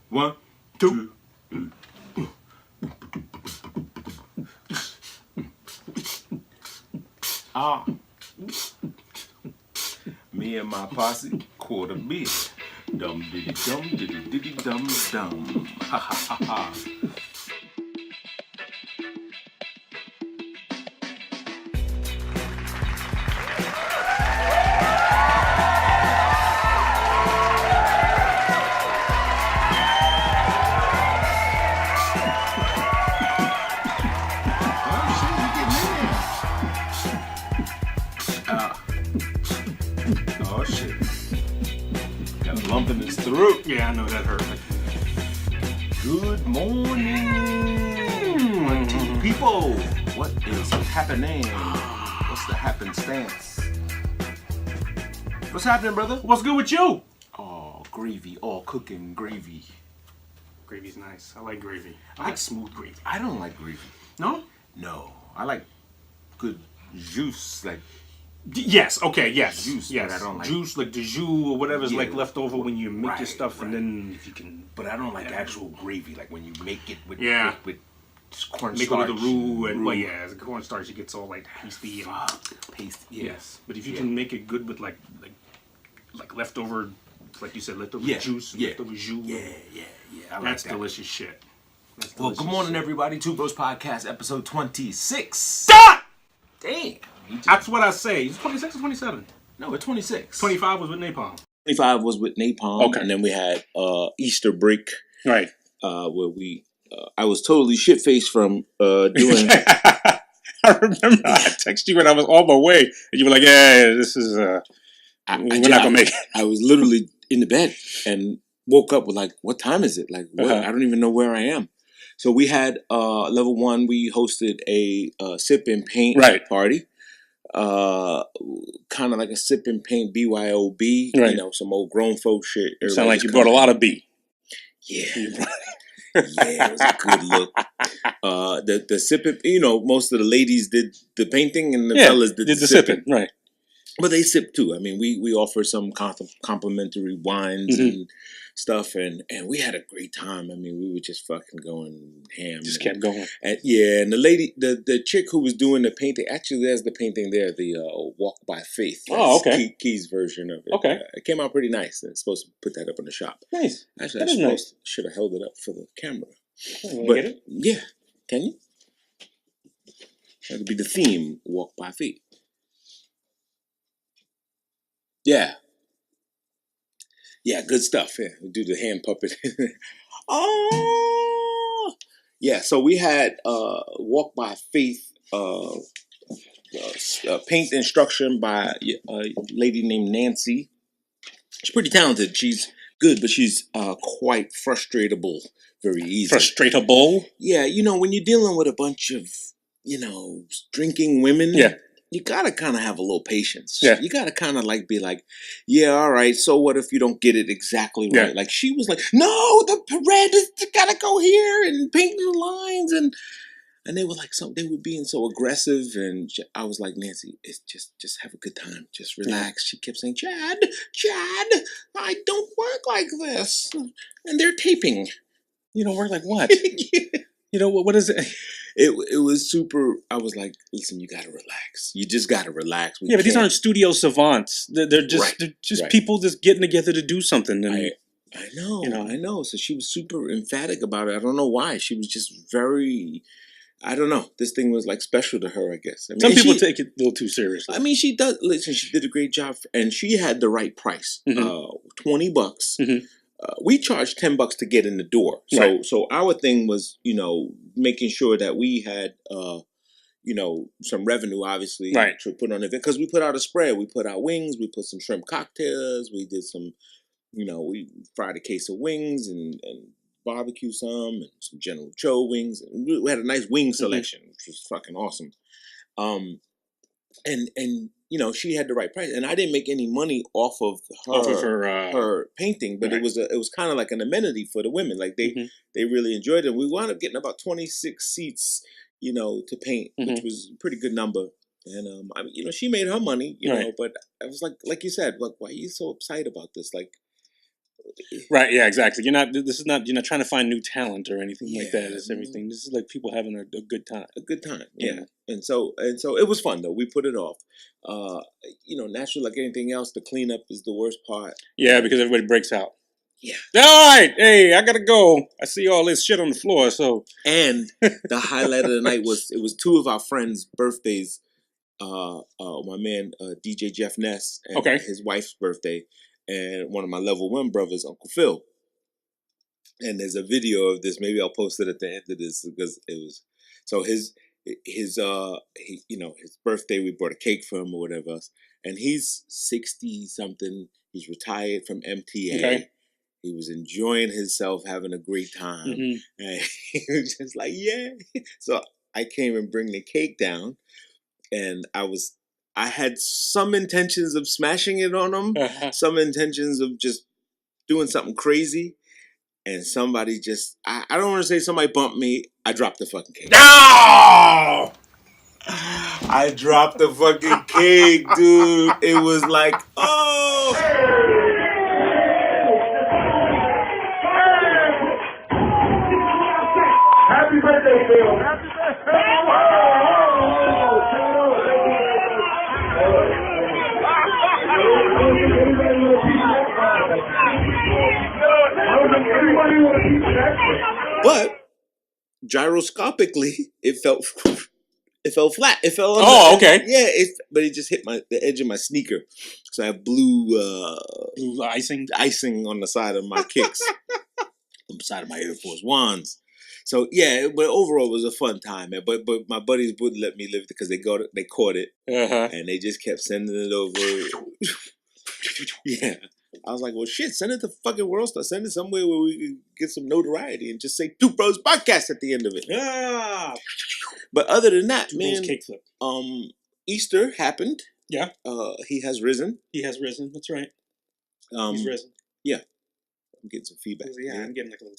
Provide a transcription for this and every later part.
One, two. Ah. Me and my posse, quarter beer. Dum diddy dum diddy diddy dum dum. Ha ha ha ha. Oh shit. Got a lump in his throat. Yeah, I know that hurt. Good morning, people. What is happening? What's the happenstance? What's happening, brother? What's good with you? Oh, gravy. All cooking gravy. Gravy's nice. I like gravy. I like smooth gravy. I don't like gravy. No? No. I like good juice, like Yes. Okay. Yes. Juice, Yes. but I don't like- juice, like the jus or whatever's Yeah. like left over when you make your Right, stuff, right. and then if you can but I don't like actual gravy, like when you make it with Yeah. with cornstarch. make it with the roux and well, yeah, as the cornstarch, it gets all like pasty and Paste. yes. But if you Yeah. can make it good with like leftover, like you said, leftover Yeah, juice, yeah. leftover jus, Yeah. I like that's that. delicious shit. That's Well, delicious good morning, shit. everybody. Two Bros Podcast, episode 26. Stop! Damn. That's what I say. It's 26 or 27. No, it's 26. 25 was with napalm. 25 was with napalm, Okay. and then we had Easter break, Right. where we I was totally shit faced from doing. I remember I texted you when I was on my way, and you were like, "Yeah, this is we're not gonna make it." I was literally in the bed and woke up with like, what time is it? Like, what? Uh-huh. I don't even know where I am. So we had level 1. We hosted a sip and paint Right. party. Kind of like a sip and paint BYOB, Right. you know, some old grown folk shit. You sound like Everybody you just brought a come lot in. of B. Yeah. Yeah, it was a good look. The sipping, you know, most of the ladies did the painting and the fellas did the sipping. Right. But they sip too. I mean, we offer some complimentary wines and stuff, and we had a great time. I mean, we were just fucking going ham. Just kept going. And yeah, and the lady, the chick who was doing the painting, actually, there's the painting there, the Walk by Faith. Oh, That's okay. Key's version of it. Okay. It came out pretty nice. And it's supposed to put that up in the shop. Nice. Actually, That I is nice. should have held it up for the camera. You But get it? yeah, can you? That could be the theme. Walk by Faith. Yeah. Yeah, good stuff. Yeah, we do the hand puppet. Oh, yeah. So we had Walk by Faith paint instruction by a lady named Nancy. She's pretty talented. She's good, but she's quite frustratable very easily. Frustratable. Yeah, you know, when you're dealing with a bunch of, you know, drinking women, Yeah. you gotta kind of have a little patience. Yeah. You gotta kind of like be like, yeah, all right, so what if you don't get it exactly right? Yeah. Like she was like, no, the red is gotta go here and paint the lines and they were like, they were being so aggressive, and I was like, Nancy, it's just have a good time, just relax. She kept saying, Chad, I don't work like this, and they're taping. You don't work like what? You know what is it? It was super. I was like, listen, you gotta relax. You just gotta relax. Yeah, but these aren't studio savants. They're just Right, they're just right. people just getting together to do something. And I know, You know. I know. So she was super emphatic about it. I don't know why. She was just very. I don't know. This thing was like special to her, I guess. I mean, some and people she- take it a little too seriously. I mean, she does. Listen, she did a great job, and she had the right price. $20. Mhm. We charged $10 to get in the door. So, Right. so our thing was, you know, making sure that we had, you know, some revenue, obviously, Right. to put on the event, because we put out a spread. We put out wings. We put some shrimp cocktails. We did some, you know, we fried a case of wings and barbecue some and some General Cho wings. And we had a nice wing selection, which was fucking awesome. And you know, she had the right price, and I didn't make any money off of her painting, but right. it was kind of like an amenity for the women. Like they really enjoyed it. We wound up getting about 26 seats, you know, to paint, which was a pretty good number. And I mean, you know, she made her money, you Right. know, but I was like you said, like, why are you so upset about this? Like, Right, yeah, exactly. You're not trying to find new talent or anything like that. Yeah, It's everything. This is like people having a good time. a good time. You Yeah, know? and so it was fun though. We put it off. Naturally, like anything else, the cleanup is the worst part. Yeah, because everybody breaks out. Yeah. All right, hey, I gotta go. I see all this shit on the floor, so. And the highlight of the night was two of our friends' birthdays. My man DJ Jeff Ness and Okay. his wife's birthday, and one of my level 1 brothers, Uncle Phil. And there's a video of this. Maybe I'll post it at the end of this because it was so his birthday. We brought a cake for him or whatever else, and he's 60 something. He's retired from MTA. Okay. He was enjoying himself, having a great time, and he was just like, yeah. So I came and bring the cake down, and I had some intentions of smashing it on him, some intentions of just doing something crazy. And somebody just, I don't want to say somebody bumped me. I dropped the fucking cake. No! I dropped the fucking cake, dude. It was like, oh. Happy birthday, Phil. Happy But gyroscopically, it fell flat. It fell on okay. Yeah, but it just hit the edge of my sneaker. So I have blue icing on the side of my kicks. On the side of my Air Force Ones. So yeah, but overall it was a fun time, man. But my buddies wouldn't let me live because they caught it, and they just kept sending it over. Yeah, I was like, well, shit, send it to fucking World Star. Send it somewhere where we can get some notoriety and just say Two Bros Podcast at the end of it. Ah. But other than that, Two man, cake flip. Easter happened. Yeah. He has risen. He has risen. That's right. He's risen. Yeah. I'm getting some feedback. Yeah, I'm getting like a little.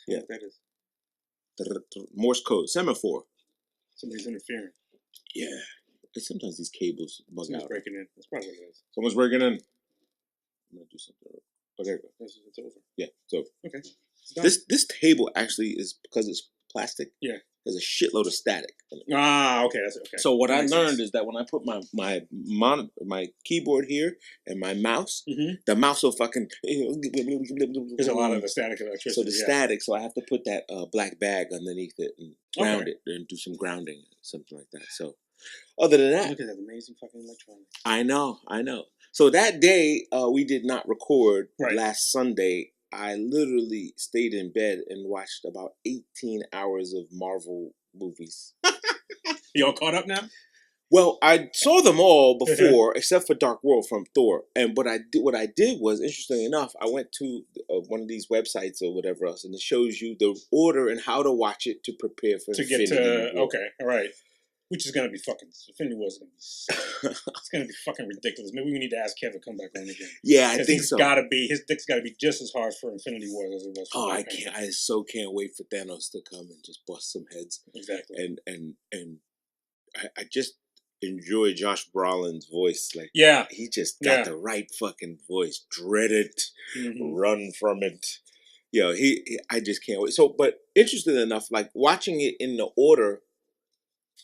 Yeah. That is. Morse code, semaphore. Somebody's interfering. Yeah. Sometimes these cables bug Someone's out. breaking in. That's probably what it is. Someone's breaking in. I'm gonna do something. Okay. It's over. Yeah, it's over. Okay. This table actually is, because it's plastic. Yeah. There's a shitload of static. Okay. That's okay. So what I learned is that when I put my keyboard here and my mouse, the mouse will fucking. There's a lot of the static electricity. So the static. So I have to put that black bag underneath it and ground it and do some grounding, something like that. So other than that, look at that amazing fucking electronics. I know. So that day we did not record. Right. Last Sunday, I literally stayed in bed and watched about 18 hours of Marvel movies. You all caught up now? Well, I saw them all before, except for Dark World from Thor. And what I did was, interestingly enough, I went to one of these websites or whatever else, and it shows you the order and how to watch it to prepare for Infinity War. Okay, all right. Which is gonna be fucking. Infinity War is gonna be. It's gonna be fucking ridiculous. Maybe we need to ask Kevin to come back on again. Yeah, I think so. His dick's gotta be just as hard for Infinity War as it was for. Oh, I can't! I so can't wait for Thanos to come and just bust some heads. Exactly. And I just enjoy Josh Brolin's voice. Like, yeah, he just got the right fucking voice. Dread it, run from it. Yeah, I just can't wait. So, but interesting enough, like watching it in the order.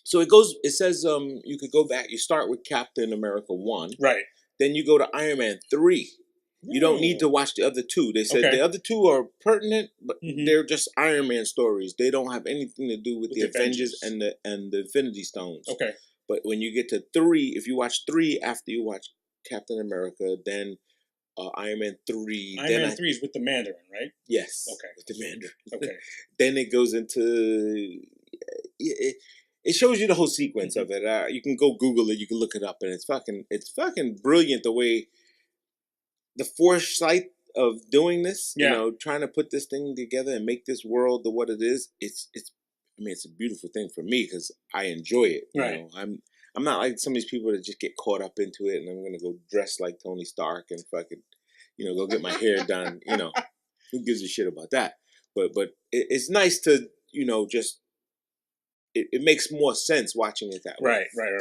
So it says you could go back, you start with Captain America 1. Right. Then you go to Iron Man 3. You don't need to watch the other two. They said the other two are pertinent, but they're just Iron Man stories. They don't have anything to do with the Avengers and the Infinity Stones. Okay. But when you get to 3, if you watch 3 after you watch Captain America, then Iron Man 3. Iron Man 3 is with the Mandarin, right? Yes. Okay. With the Mandarin. Okay. Then it goes into... It shows you the whole sequence of it. You can go Google it. You can look it up, and it's fucking brilliant the way the foresight of doing this. Yeah. You know, trying to put this thing together and make this world the what it is. It's a beautiful thing for me because I enjoy it. You know? I'm not like some of these people that just get caught up into it, and I'm gonna go dress like Tony Stark and fucking, go get my hair done. Who gives a shit about that? But it's nice to just. It makes more sense watching it that way. Right.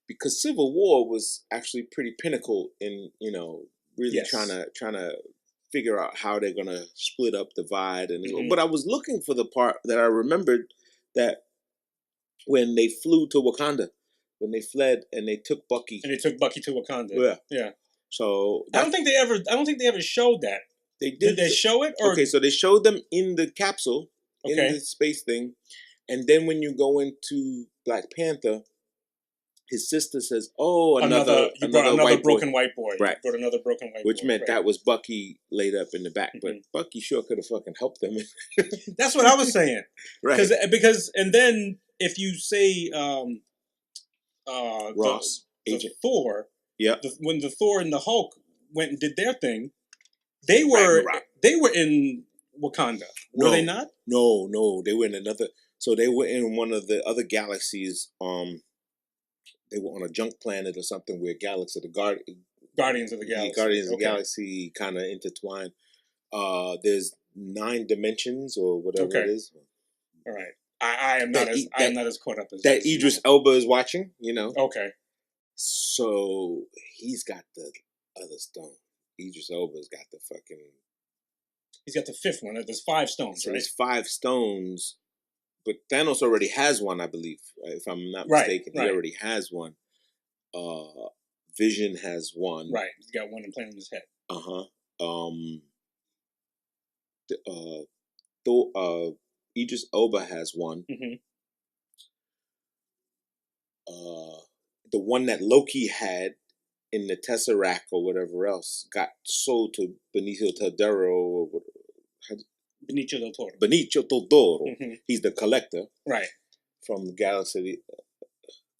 Because Civil War was actually pretty pinnacle in, really trying to figure out how they're gonna split up, divide, and Mhm. but I was looking for the part that I remembered that when they flew to Wakanda, when they fled and they took Bucky. And they took Bucky to Wakanda. Yeah. Yeah. So I don't think they ever showed that. they Did they show it? Or okay, so they showed them in the capsule, in Okay. the space thing, and then when you go into Black Panther, his sister says, "Oh, another white broken boy," white boy. Right. You brought another broken white which boy. meant right. that was Bucky laid up in the back. But Mhm. Bucky sure could have fucking helped them, That's what I was saying. right? Because and then if you say Ross, the Agent, Thor, yeah, when the Thor and the Hulk went and did their thing, they were Ragnarok. in Wakanda. Were they not? No, they were in another. So they were in one of the other galaxies. They were on a junk planet or something where Galaxy, Guardians of the Galaxy. Guardians of the Okay. Galaxy kind of intertwined. There's 9 dimensions or whatever Okay. it is. All right. I am not as caught up as that Idris Elba is watching. Okay. So he's got the other stone. Idris Elba's got the fucking. He's got the 5th one. There's 5 stones, So right? there's 5 stones, but Thanos already has one, I believe. If I'm not Right, mistaken, right. he already has one. Vision has one. Right. He's got one implanted in his head. Idris Elba has one. Mm-hmm. The one that Loki had in the Tesseract or whatever else got sold to Benicio del Toro. Benicio del Toro. Benicio del Toro. Mm-hmm. He's the collector. Right. From the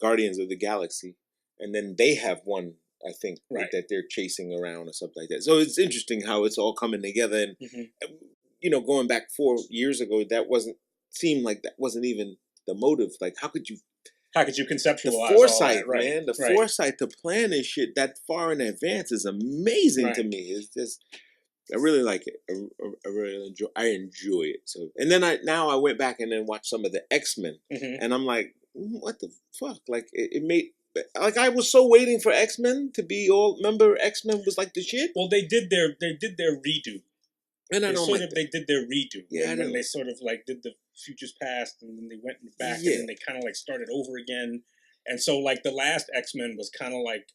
Guardians of the Galaxy. And then they have one, I think, right. that they're chasing around or something like that. So it's interesting how it's all coming together. And, going back 4 years ago, seemed like that wasn't even the motive. Like, how could you conceptualize the foresight, all that? Right. man? The right. foresight to plan this shit that far in advance is amazing right. to me. It's just, I really like it. I really enjoy it. So, and then I went back and then watched some of the X-Men, and I'm like, what the fuck? Like it made. Like I was so waiting for X-Men to be all. Remember, X-Men was like the shit. Well, they did their redo. And I don't like they did their redo. Yeah, and when they sort of like did the Futures Past, and then they went back, and then they kind of like started over again. And so like the last X-Men was kind of like,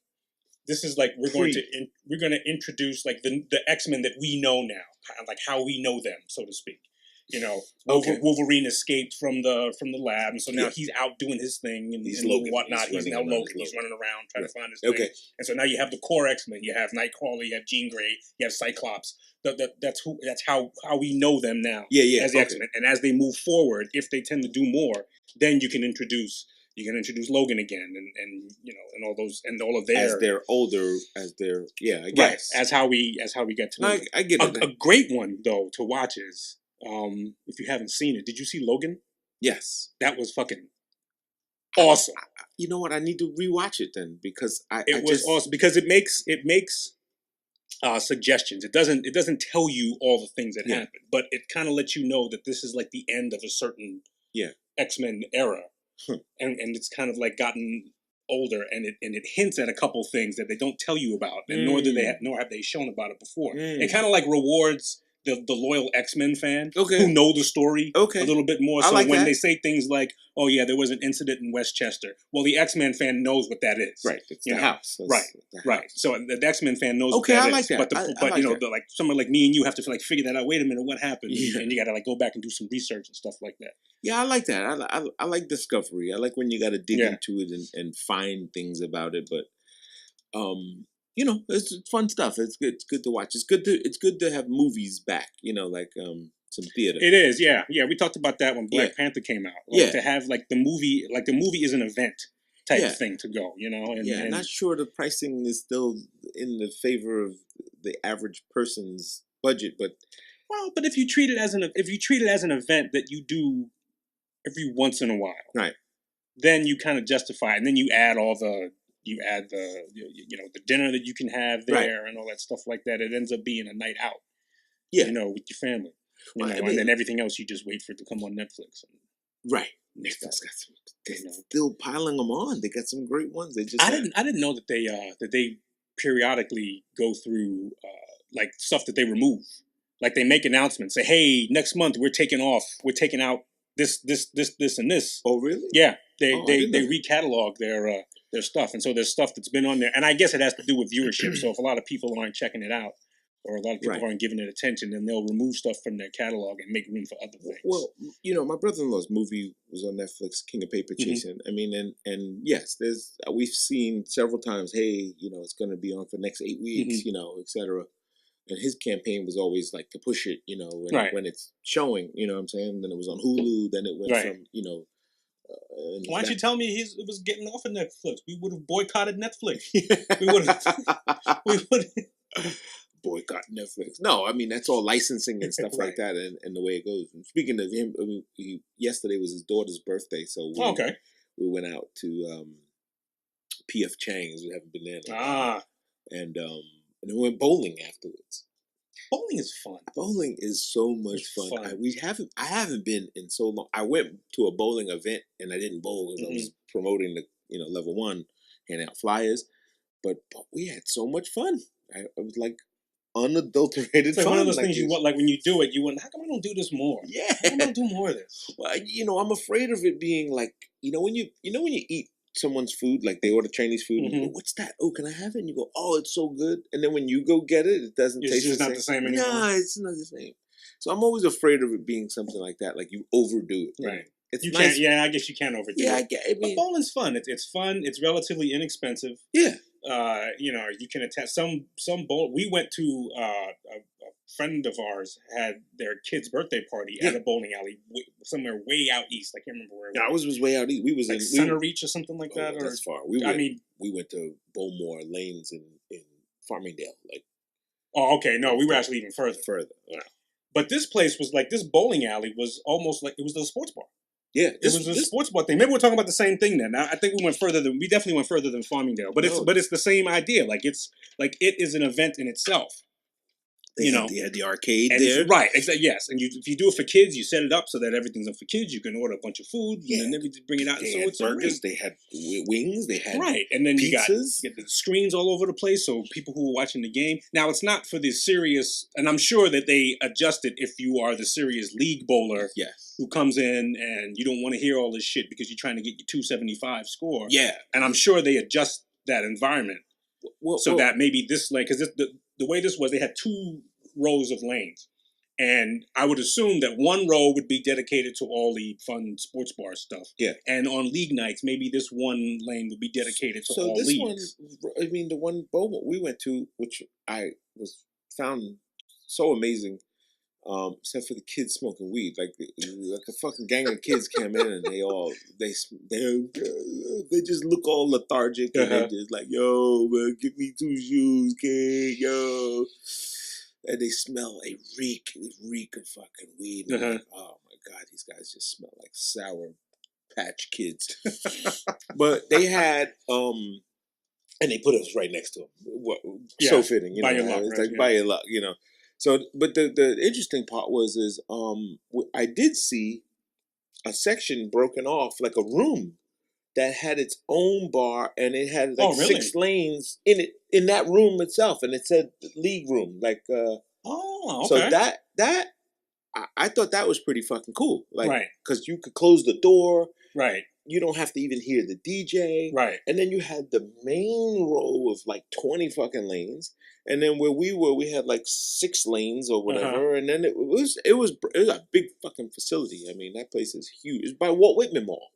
this is like we're going to introduce like the X-Men that we know now, like how we know them, so to speak. Wolverine escaped from the lab, and so now he's out doing his thing and whatnot. He's now Logan. He's running around trying to find his thing. And so now you have the core X-Men. You have Nightcrawler. You have Jean Grey. You have Cyclops. That's how we know them now. As the X-Men. And as they move forward, if they tend to do more, then you can introduce Logan again, and all those and all of their as they're older, I guess as how we get to know. I get it. A great one though to watch is. If you haven't seen it, did you see Logan? Yes. That was fucking awesome. You know what? I need to rewatch it then because it was awesome because it makes suggestions. It doesn't tell you all the things that happen, but it kind of lets you know that this is like the end of a certain X-Men era, and it's kind of like gotten older, and it hints at a couple things that they don't tell you about, and nor have they shown about it before. It kind of like rewards the loyal X-Men fan who know the story a little bit more. So when they say things like, "Oh yeah, there was an incident in Westchester," well, the X-Men fan knows what that is. Right, it's the house. Right. So the X-Men fan knows what that I like is. that. But like someone like me and you have to like figure that out. Wait a minute, what happened? And you got to like go back and do some research and stuff like that. Yeah, I like that. I like discovery. I like when you got to dig into it and find things about it. But it's fun stuff. It's good to watch. It's good to have movies back. Like some theater. It is, yeah. We talked about that when Black Panther came out. To have like the movie is an event type thing to go. And not sure the pricing is still in the favor of the average person's budget, but if you treat it as an event that you do every once in a while, right? Then you kind of justify it, and then you add the dinner that you can have there and all that stuff like that. It ends up being a night out, with your family, and then everything else you just wait for it to come on Netflix. Right, Netflix got some. They're still piling them on. They got some great ones. They just I didn't know that they periodically go through like stuff that they remove. Like they make announcements, say, "Hey, next month we're taking out this, and this." Oh, really? Yeah, they Oh, I didn't know that. recatalog their stuff, and so there's stuff that's been on there, and I guess it has to do with viewership. So if a lot of people aren't checking it out, or a lot of people Right. aren't giving it attention, then they'll remove stuff from their catalog and make room for other things. Well, my brother-in-law's movie was on Netflix, King of Paper Chasing. I mean, and yes, we've seen several times, hey, it's going to be on for the next 8 weeks, etc. And his campaign was always like to push it, when it's showing, you know what I'm saying? Then it was on Hulu, then it went from, why don't you tell me it was getting off of Netflix? We would have boycotted Netflix. we would boycott Netflix. No, I mean, that's all licensing and stuff like that, and the way it goes. And speaking of him, yesterday was his daughter's birthday, so we went out to P.F. Chang's. We haven't been there in a while. And we went bowling afterwards. Bowling is fun. Bowling is so much fun. I haven't been in so long. I went to a bowling event and I didn't bowl because I was promoting the level 1, handing out flyers. But we had so much fun. It was like unadulterated fun. One of those things you want, like when you do it, you want, how come I don't do this more? Yeah. How come I don't do more of this? Well, I'm afraid of it being like, when you eat someone's food, like they order Chinese food, and you go, "What's that? Oh, can I have it?" And you go, "Oh, it's so good." And then when you go get it, it doesn't taste the same. It's not the same anymore. No, it's not the same. So I'm always afraid of it being something like that, like you overdo it. Right. It's you nice. Can't. Yeah, I guess you can't overdo it. But bowling's fun. It's fun. It's relatively inexpensive. Yeah. You can attend some bowl. We went to a friend of ours had their kid's birthday party at a bowling alley somewhere way out east. I can't remember where. No, ours was way out east. We was like in Center Reach or something like that. Or that's far. We went to Bowmore Lanes in Farmingdale. Like. Oh, okay. No, we were actually even further. Yeah. But this place was like, this bowling alley was almost like, it was a sports bar. Yeah, it was a sports bar thing. Maybe we're talking about the same thing then. I think we definitely went further than Farmingdale. But it's the same idea. Like it is an event in itself. They had the arcade there. Right, exactly. Yes, and if you do it for kids, you set it up so that everything's up for kids. You can order a bunch of food and then bring it out. They had burgers, they had wings, they had and then pizzas. you got the screens all over the place, so people who are watching the game. Now, it's not for the serious, and I'm sure that they adjust it if you are the serious league bowler who comes in and you don't want to hear all this shit because you're trying to get your 275 score. Yeah. And I'm sure they adjust that environment that maybe this lane, because the way this was, they had 2 rows of lanes. And I would assume that one row would be dedicated to all the fun sports bar stuff. Yeah. And on league nights, maybe this one lane would be dedicated to all leagues. The one Beaumont we went to, which I found so amazing, except for the kids smoking weed. Like a fucking gang of kids came in and they just look all lethargic and they just like, yo, man, give me 2 shoes, kid, yo. And they smell a reek of fucking weed. Like, oh my God, these guys just smell like Sour Patch Kids. But they had, and they put us right next to them. So fitting, by your luck, it's like by your luck, So, but the interesting part is I did see a section broken off, like a room that had its own bar, and it had like 6 lanes in it, in that room itself, and it said league room, like. Okay. So that I thought that was pretty fucking cool, like, because you could close the door, right? You don't have to even hear the DJ, right? And then you had the main row of like 20 fucking lanes, and then where we were, we had like 6 lanes or whatever, and then it was a big fucking facility. I mean, that place is huge. It's by Walt Whitman Mall.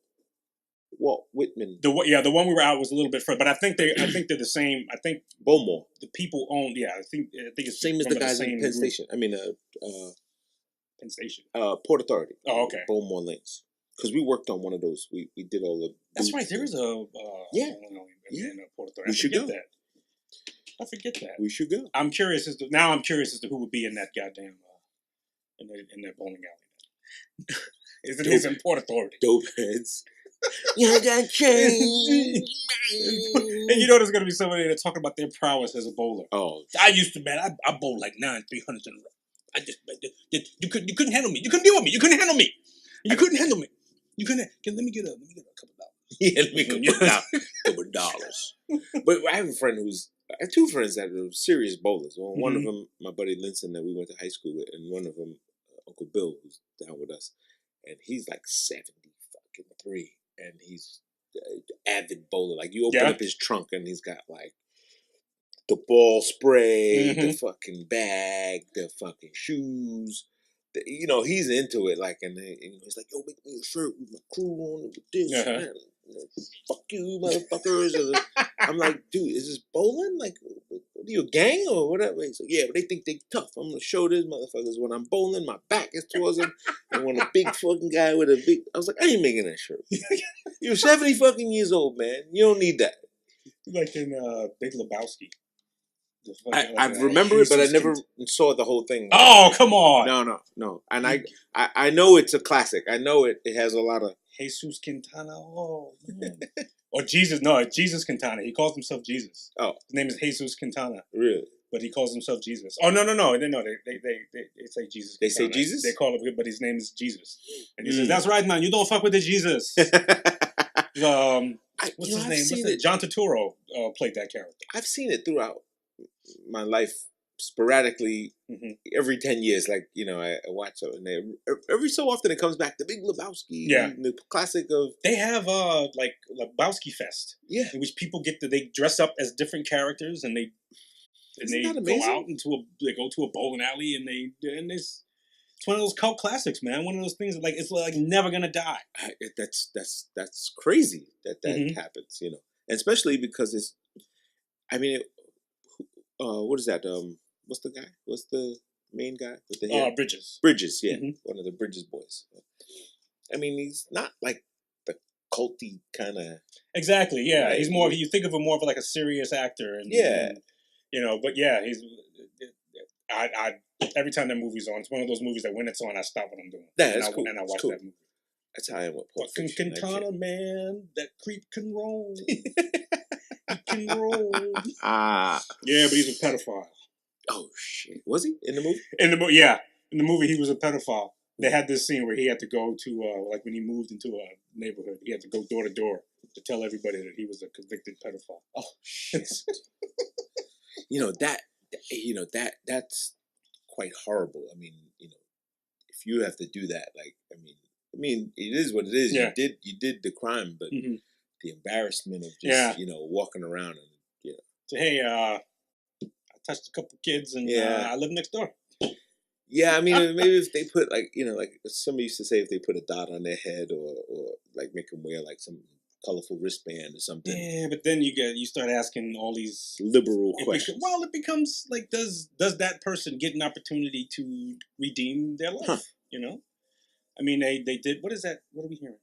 Walt Whitman. The one we were out was a little bit further, but I think they're the same. I think Beaumont. The people own. Yeah, I think it's same as the guys in Penn Station. I mean, Penn Station. Port Authority. Oh, okay. Beaumont Lanes. Because we worked on one of those. We did all the. That's right. There is a in Port Authority. We should go. I forget that. We should go. I'm curious as to who would be in that goddamn in that bowling alley. It's in Port Authority. Dope heads. Yeah, I got change. And you know there's gonna be somebody that's talking about their prowess as a bowler. Oh, I used to, man. I bowled like 9 300s in a row. I just you couldn't handle me. You couldn't deal with me. You couldn't handle me. You couldn't handle me. You couldn't. Let me get a couple $. Yeah, let me get a couple $. But I have a friend who's I had two friends that were serious bowlers. Well, one of Mhm. them, my buddy Linson, that we went to high school with, and one of them, Uncle Bill, who's down with us, and he's like 73, and he's avid bowler. Like you open Yeah. up his trunk, and he's got like the ball spray, the Mhm. fucking bag, the fucking shoes. You know, he's into it. Like, and he's like, "Yo, make me a shirt with my crew on it with this, Uh-huh. man. Fuck you, motherfuckers." And I'm like, "Dude, is this bowling? Like, what are you, a gang or whatever?" He's like, "Yeah, but they think they tough. I'm gonna show these motherfuckers when I'm bowling, my back is towards them, and when a big fucking guy with a big." I was like, "I ain't making that shirt. You're 70 fucking years old, man. You don't need that." Like in Big Lebowski. I remember it, but I never saw the whole thing. Oh, come on! No. And I know it's a classic. I know it has a lot of Jesus Quintana. Oh, man. Or Jesus. No, Jesus Quintana. He calls himself Jesus. Oh. His name is Jesus Quintana. Really? But he calls himself Jesus. Oh, no. They say Jesus Quintana. They say Jesus? They call him, but his name is Jesus. And he says, "That's right, man. You don't fuck with the Jesus." What's his name? John Turturro played that character. I've seen it throughout my life sporadically. Every 10 years, like, you know, I watch it, and every so often it comes back. The Big Lebowski, the classic of. They have like Lebowski Fest, in which people they dress up as different characters, and they go out they go to a bowling alley, and it's one of those cult classics, man. One of those things that, like, it's like never gonna die. That's crazy that happens, you know, and especially because it's. I mean, what is that? What's the guy? What's the main guy with the hair? Bridges. Bridges, yeah, one of the Bridges boys. I mean, he's not like the culty kind of. Exactly. Yeah, right? He's more. You think of him more of like a serious actor, and you know. But yeah, he's. I every time that movie's on, it's one of those movies that when it's on, I stop what I'm doing. That's cool. And I watch that movie. That's how I am with Pulp Fucking Fiction. Quintana, man, that creep can roll. He can roll. Yeah, but he's a pedophile. Oh shit! Was he in the movie? In the movie, he was a pedophile. They had this scene where he had to go to like when he moved into a neighborhood, he had to go door to door to tell everybody that he was a convicted pedophile. Oh shit! That's quite horrible. I mean, if you have to do that, like, I mean, it is what it is. Yeah. You did the crime, but the embarrassment of just walking around and So, hey, I touched a couple kids, and I live next door. Yeah, I mean, maybe if they put like somebody used to say if they put a dot on their head or like make them wear like some colorful wristband or something. Yeah, but then you start asking all these liberal questions. It becomes like, does that person get an opportunity to redeem their life? Huh. You know, I mean, they did. What is that? What are we hearing?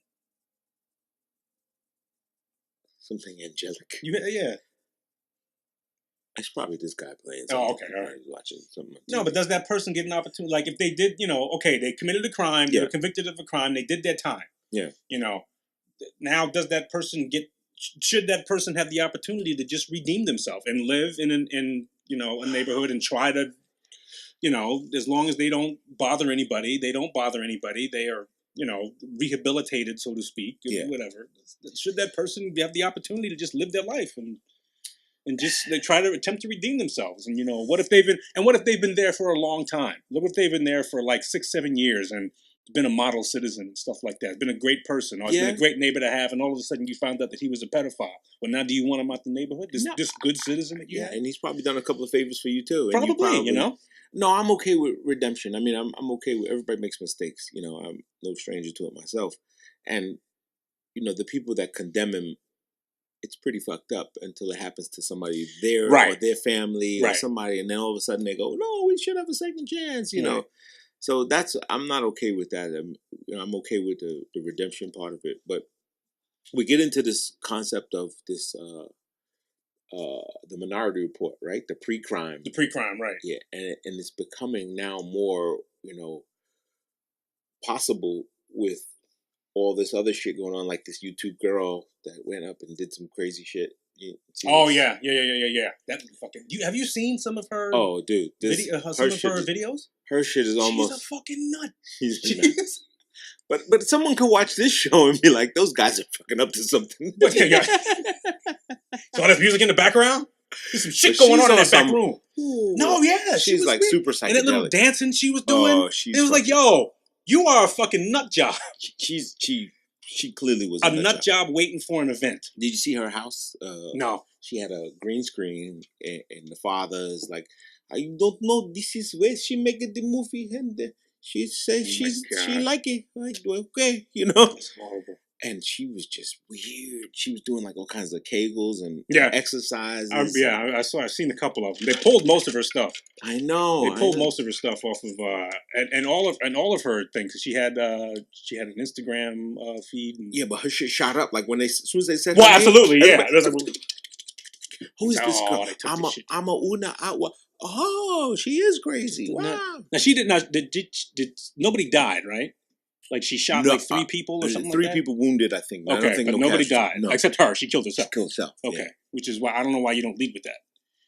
Something angelic. Yeah. It's probably this guy playing. Oh, okay, all right. Watching something. No, but does that person get an opportunity? Like, if they did, they committed a crime, they were convicted of a crime, they did their time. Yeah. Now does that person should that person have the opportunity to just redeem themselves and live in a neighborhood and try to, as long as they don't bother anybody, they are, rehabilitated, so to speak, whatever. Should that person have the opportunity to just live their life and just they try to attempt to redeem themselves? And what if they've been there for a long time? What if they've been there for like 6-7 years and been a model citizen and stuff like that, been a great person, or been a great neighbor to have, and all of a sudden you found out that he was a pedophile? Well, now do you want him out the neighborhood? This good citizen that you have? And he's probably done a couple of favors for you too. Probably. No, I'm okay with redemption. I mean, I'm okay with, everybody makes mistakes. I'm no stranger to it myself. And, the people that condemn him, it's pretty fucked up until it happens to somebody there or their family or somebody, and then all of a sudden they go, no, we should have a second chance, know. So I'm not okay with that. I'm okay with the redemption part of it. But we get into this concept of this, the Minority Report, right? The pre-crime. The pre-crime, right. Yeah, and it's becoming now more, possible with all this other shit going on, like this YouTube girl that went up and did some crazy shit. Oh yeah. That fucking. Have you seen some of her? Oh, dude, some of her videos. Her shit is almost. She's a fucking nut. She's a nut. But someone could watch this show and be like, those guys are fucking up to something. So there's music in the background. There's some shit But going she's on in on that back some- room. Ooh. No, yeah, she She's was like weird. super psychedelic. And that little dancing she was doing. Oh, she's it was like, fucking- yo, you are a fucking nut job. She clearly was A nut job waiting for an event. Did you see her house? No. She had a green screen, and the father is like, I don't know. This is where she make the movie, and she says she like it. Like, okay, you know. That's horrible. And she was just weird. She was doing like all kinds of kegels and Yeah. exercises. I've seen a couple of them. They pulled most of her stuff. I know. They pulled most of her stuff off of and all of her things. She had an Instagram feed. And, yeah, but her shit shot up. Like when as soon as they said, well, her name, absolutely, yeah. everybody- who is this girl? they took I'm the a shit. I'm a una agua. Oh, she is crazy. Wow. Now she did not. Did nobody died, right? Like she shot No, like 3 people or something. Three like that? people wounded, I think. I Okay, don't think but no nobody casualties. died No. except her. She killed herself. She killed herself. Okay, Yeah. which is why I don't know why you don't lead with that.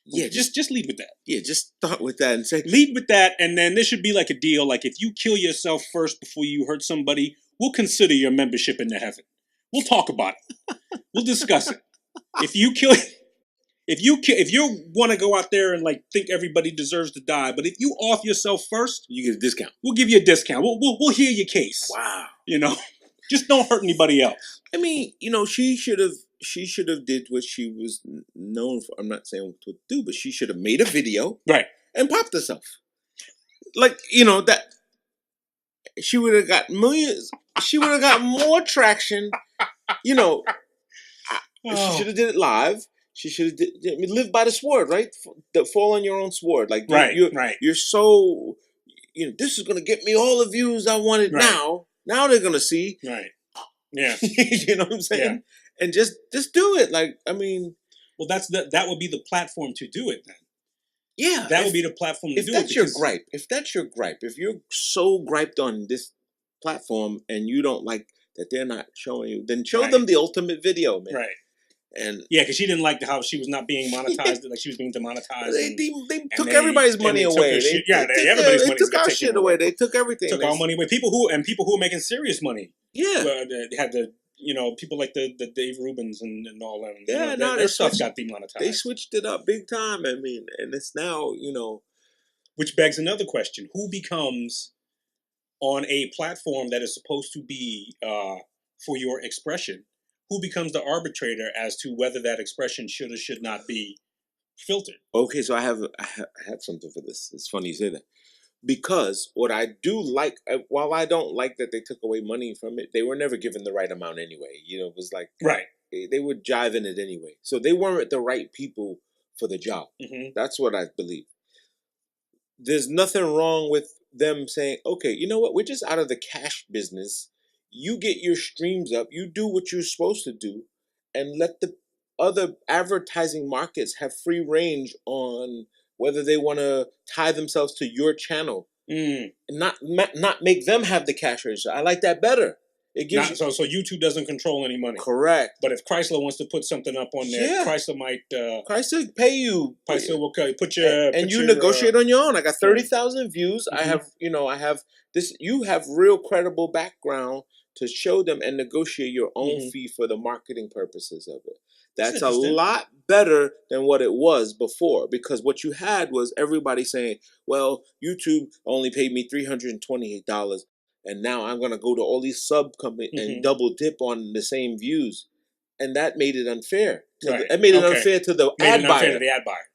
Yeah, just lead with that. Yeah, just start with that and say, Lead with that, and then there should be like a deal. Like if you kill yourself first before you hurt somebody, we'll consider your membership into heaven. We'll talk about it. We'll discuss it. If you want to go out there and like think everybody deserves to die, but if you off yourself first, you get a discount. we'll give you a discount. We'll hear your case. Wow. You know, just don't hurt anybody else. I mean, you know, she should have did what she was known for. I'm not saying what to do, but she should have made a video, Right, and popped herself. Like, you know, that she would have got millions. She would have got more traction. You know, she should have did it live. She should have live by the sword, right? Fall on your own sword. Like, right. You're so, you know, this is gonna get me all the views I wanted now. Now they're gonna see. Right. Yeah. You know what I'm saying? Yeah. And just do it. Like, I mean, Well, that would be the platform to do it then. yeah. That would be the platform to do it. If that's your gripe, if you're so griped on this platform and you don't like that they're not showing you, then show them the ultimate video, man. Right. And yeah, because she didn't like how she was not being monetized, like she was being demonetized. They took everybody's money away. Everybody's money. They took our shit away. They took everything. Took our money away. People who were making serious money. Yeah. They had the people like the Dave Rubens and all them. Yeah, their stuff got demonetized. They switched it up big time. I mean, and it's now, you know. Which begs another question: who becomes on a platform that is supposed to be for your expression? Who becomes the arbitrator as to whether that expression should or should not be filtered? Okay, so I have something for this. It's funny you say that. Because what I do like, while I don't like that they took away money from it, they were never given the right amount anyway. You know, it was like, right. They were jiving it anyway. So they weren't the right people for the job. Mm-hmm. That's what I believe. There's nothing wrong with them saying, okay, you know what? We're just out of the cash business. You get your streams up. You do what you're supposed to do. And let the other advertising markets have free range on whether they want to tie themselves to your channel. And not make them have the cash register. I like that better. It gives so YouTube doesn't control any money. Correct. But if Chrysler wants to put something up on there, Chrysler might. Chrysler pay you. Chrysler will put your and you negotiate on your own. I got 30,000 views. Mm-hmm. I have this. You have real credible background to show them and negotiate your own fee for the marketing purposes of it. That's a lot better than what it was before, because what you had was everybody saying, well, YouTube only paid me $328, and now I'm going to go to all these sub companies and double dip on the same views. And that made it unfair. It made it unfair to the ad buyer.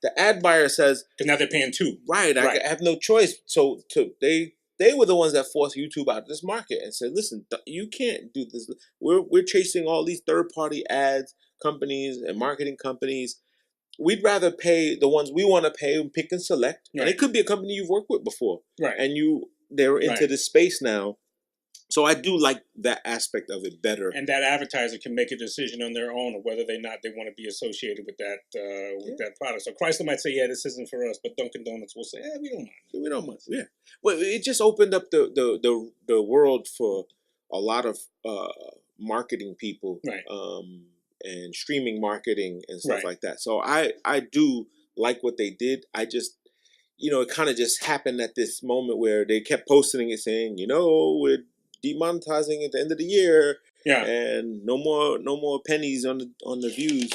The ad buyer says, because now they're paying $2. Right. I have no choice. So they were the ones that forced YouTube out of this market and said, listen, you can't do this. We're chasing all these third-party ads, companies and marketing companies. We'd rather pay the ones we want to pay and pick and select. Right. And it could be a company you've worked with before. Right. And they're into this space now. So I do like that aspect of it better. And that advertiser can make a decision on their own of whether they want to be associated with that that product. So Chrysler might say, yeah, this isn't for us, but Dunkin' Donuts will say, we don't mind. We don't mind. Yeah. Well, it just opened up the world for a lot of marketing people. Right. And streaming marketing and stuff like that. So I do like what they did. I just, it kind of just happened at this moment where they kept posting it saying, we're demonetizing at the end of the year. Yeah. And no more pennies on the views.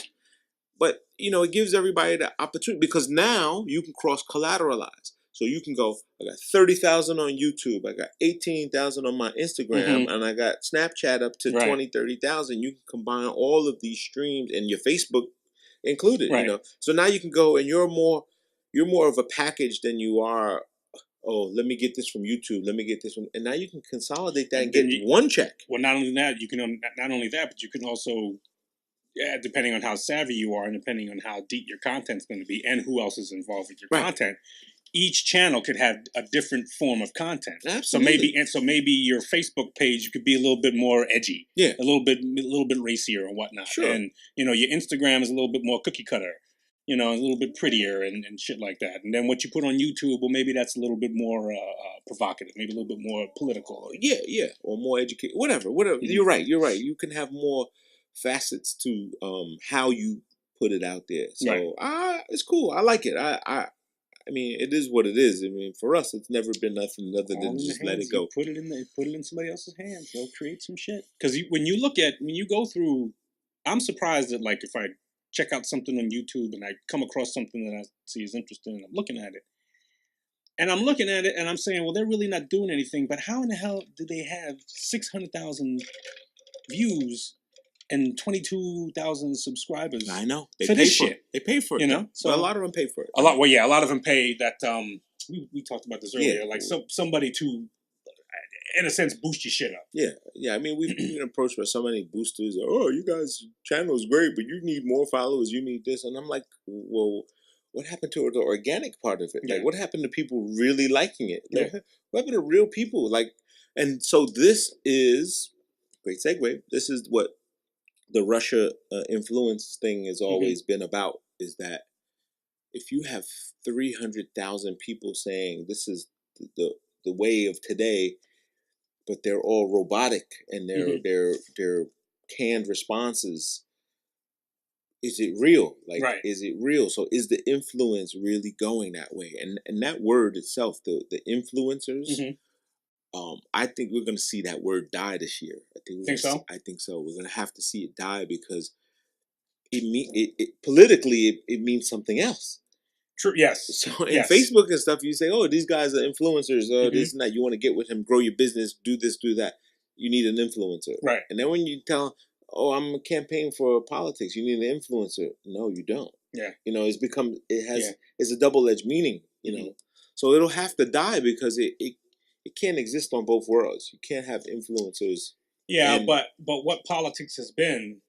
But, it gives everybody the opportunity because now you can cross collateralize. So you can go, I got 30,000 on YouTube, I got 18,000 on my Instagram, and I got Snapchat up to 20, 30,000. You can combine all of these streams and your Facebook included, So now you can go and you're more of a package than you are, oh, let me get this from YouTube, let me get this one. And now you can consolidate that and get one check. Well, not only that, but you can also, depending on how savvy you are and depending on how deep your content's going to be and who else is involved with your content, each channel could have a different form of content. Absolutely. So maybe your Facebook page could be a little bit more edgy, a little bit racier and whatnot. Sure. And your Instagram is a little bit more cookie cutter, a little bit prettier and shit like that. And then what you put on YouTube, well, maybe that's a little bit more provocative, maybe a little bit more political. Yeah, or more educated, whatever. Mm-hmm. You're right. You can have more facets to how you put it out there. So it's cool. I like it. I mean, it is what it is. I mean, for us, it's never been nothing other than just let it go. Put it in somebody else's hands. They'll create some shit. Because when you go through, I'm surprised that like if I check out something on YouTube and I come across something that I see is interesting and I'm looking at it, and I'm saying, well, they're really not doing anything. But how in the hell do they have 600,000 views and 22,000 subscribers? I know. They pay for it. They pay for it. So a lot of them pay for it. A lot of them pay that. We talked about this earlier. Like somebody to, in a sense, boost your shit up. Yeah. I mean, we've been approached by so many boosters. Oh, you guys' channel is great, but you need more followers. You need this, and I'm like, well, what happened to the organic part of it? Like, what happened to people really liking it? Like, what happened to real people? Like, and so this is great segue. This is what the Russia influence thing has always been about, is that if you have 300,000 people saying this is the way of today, but they're all robotic and they're canned responses, is it real? Like, is it real? So is the influence really going that way? And that word itself, the influencers, I think we're going to see that word die this year. I think so. We're going to have to see it die because politically it means something else. True. Yes. So in Facebook and stuff, you say, "Oh, these guys are influencers. This and that. You want to get with him, grow your business, do this, do that. You need an influencer." Right. And then when you tell, "Oh, I'm campaigning for politics," you need an influencer. No, you don't. Yeah. It's a double-edged meaning. So it'll have to die because it can't exist on both worlds. You can't have influencers. Yeah, but what politics has been,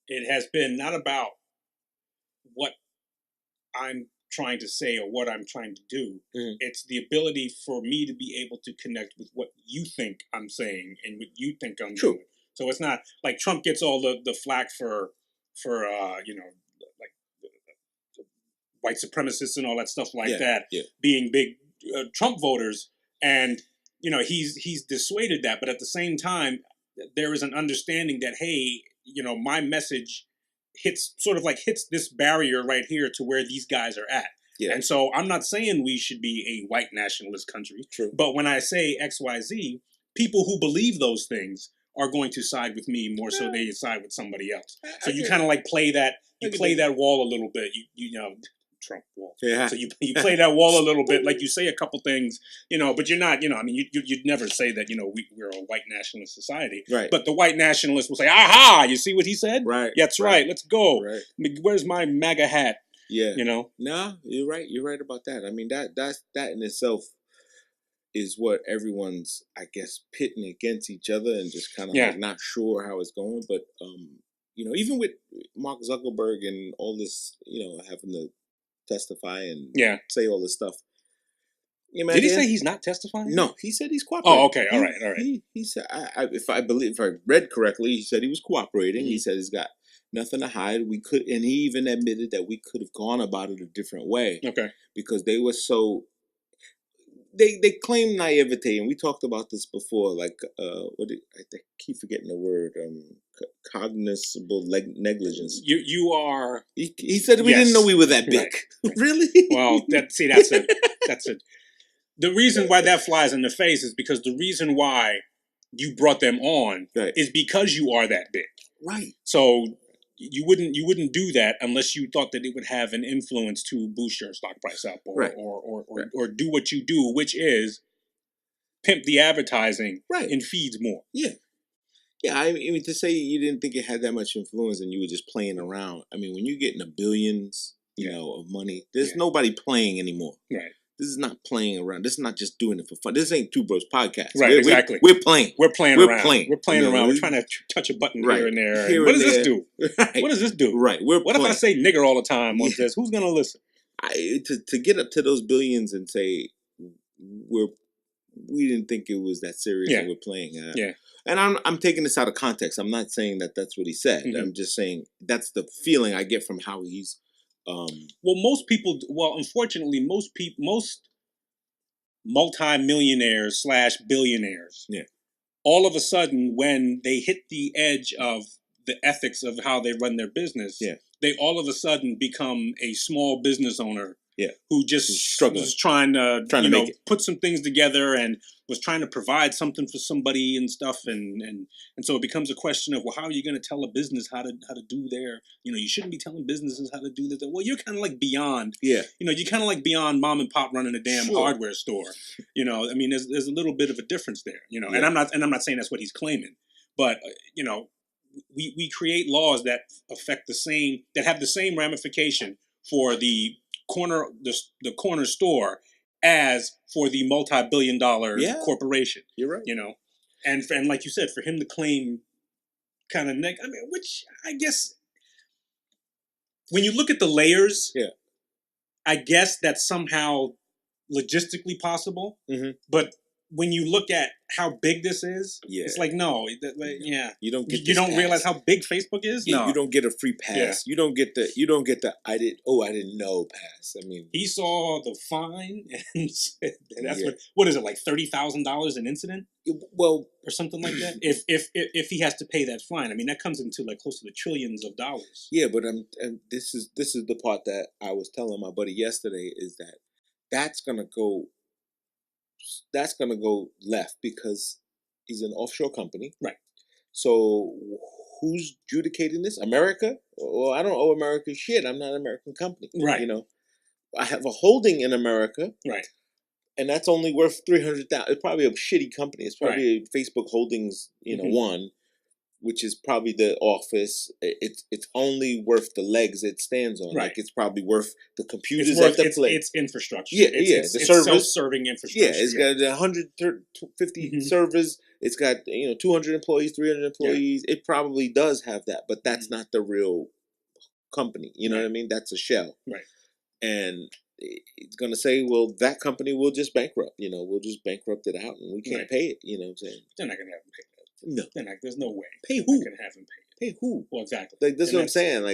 it has been not about what I'm trying to say or what I'm trying to do. It's the ability for me to be able to connect with what you think I'm saying and what you think I'm doing. So it's not like Trump gets all the flack for like the white supremacists and all that stuff like that being big Trump voters, and he's dissuaded that, but at the same time there is an understanding that, hey, my message hits this barrier right here to where these guys are at. Yeah. And so I'm not saying we should be a white nationalist country. True. But when I say XYZ, people who believe those things are going to side with me more so they side with somebody else. So you kind of like play that wall a little bit. You know, Trump wall. Yeah. So you play that wall a little bit, like you say a couple things, but you're not, I mean, you'd never say that, we're a white nationalist society. Right. But the white nationalist will say, aha, you see what he said? Right. Yeah, that's right. Let's go. Right. Where's my MAGA hat? Yeah. No, you're right. You're right about that. I mean, that in itself is what everyone's, I guess, pitting against each other and just kind of like not sure how it's going. But, even with Mark Zuckerberg and all this, having to testify and say all this stuff. Did he say he's not testifying? No, he said he's cooperating. Oh, okay, all right. He said, if I read correctly, he said he was cooperating. Mm-hmm. He said he's got nothing to hide. And he even admitted that we could have gone about it a different way. Okay, because they were so. They claim naivete, and we talked about this before. Like, I keep forgetting the word. Cognizable negligence. You are. He said we didn't know we were that big. Right. Really? Well, that's a. The reason why that flies in the face is because the reason why you brought them on is because you are that big. Right. So, you wouldn't do that unless you thought that it would have an influence to boost your stock price up, or do what you do, which is pimp the advertising in feeds more. Yeah. Yeah, I mean, to say you didn't think it had that much influence and you were just playing around. I mean, when you're getting the billions, you know, of money, there's nobody playing anymore. Right. This is not playing around. This is not just doing it for fun. This ain't Two Bros Podcast. Right, exactly. We're playing. We're playing around. We're playing around. We're trying to touch a button here and there. And what does this do? Right. What does this do? Right. What if I say nigger all the time on this? Who's going to listen? To get up to those billions and say we didn't think it was that serious and we're playing. And I'm taking this out of context. I'm not saying that that's what he said. Mm-hmm. I'm just saying that's the feeling I get from how he's. Unfortunately, most multi-millionaires / billionaires, all of a sudden, when they hit the edge of the ethics of how they run their business, they all of a sudden become a small business owner. Who just was trying to make it. Put some things together and was trying to provide something for somebody and stuff, and so it becomes a question of, well, how are you going to tell a business how to do their, you shouldn't be telling businesses how to do this. Well, you're kind of like beyond, you're kind of like beyond mom and pop running a damn hardware store. I mean, there's a little bit of a difference there, and I'm not saying that's what he's claiming, but we create laws that affect that have the same ramification for the corner store as for the multi-billion-dollar corporation. You're right. And like you said, for him to claim kind of which I guess when you look at the layers, I guess that's somehow logistically possible. Mm-hmm. But when you look at how big this is, it's like you don't get. You don't realize how big Facebook is. Yeah, you don't get a free pass. You don't get the I didn't know pass. I mean, he saw the fine and said that's what is it, like $30,000 an incident? Well, or something like that. If he has to pay that fine, I mean that comes into like close to the trillions of dollars. Yeah, but this is the part that I was telling my buddy yesterday is that that's gonna go left because he's an offshore company. Right. So who's adjudicating this? America? Well, I don't owe America shit. I'm not an American company. Right. I have a holding in America. Right. And that's only worth $300,000. It's probably a shitty company. It's probably a Facebook Holdings, one, which is probably the office. It's only worth the legs it stands on. Right. Like it's probably worth the computers it's infrastructure. It's the service. Self-serving infrastructure. Yeah, it's got 150 servers. It's got 200 employees, 300 employees. It probably does have that, but that's not the real company. You know what I mean? That's a shell. Right. And it's going to say, well, that company will just bankrupt. We'll just bankrupt it out and we can't pay it. You know what I'm saying? They're not going to have him pay that. No. There's no way. Pay who? They're not going to have him pay it. Pay who? Well, exactly. Like, that's what I'm saying.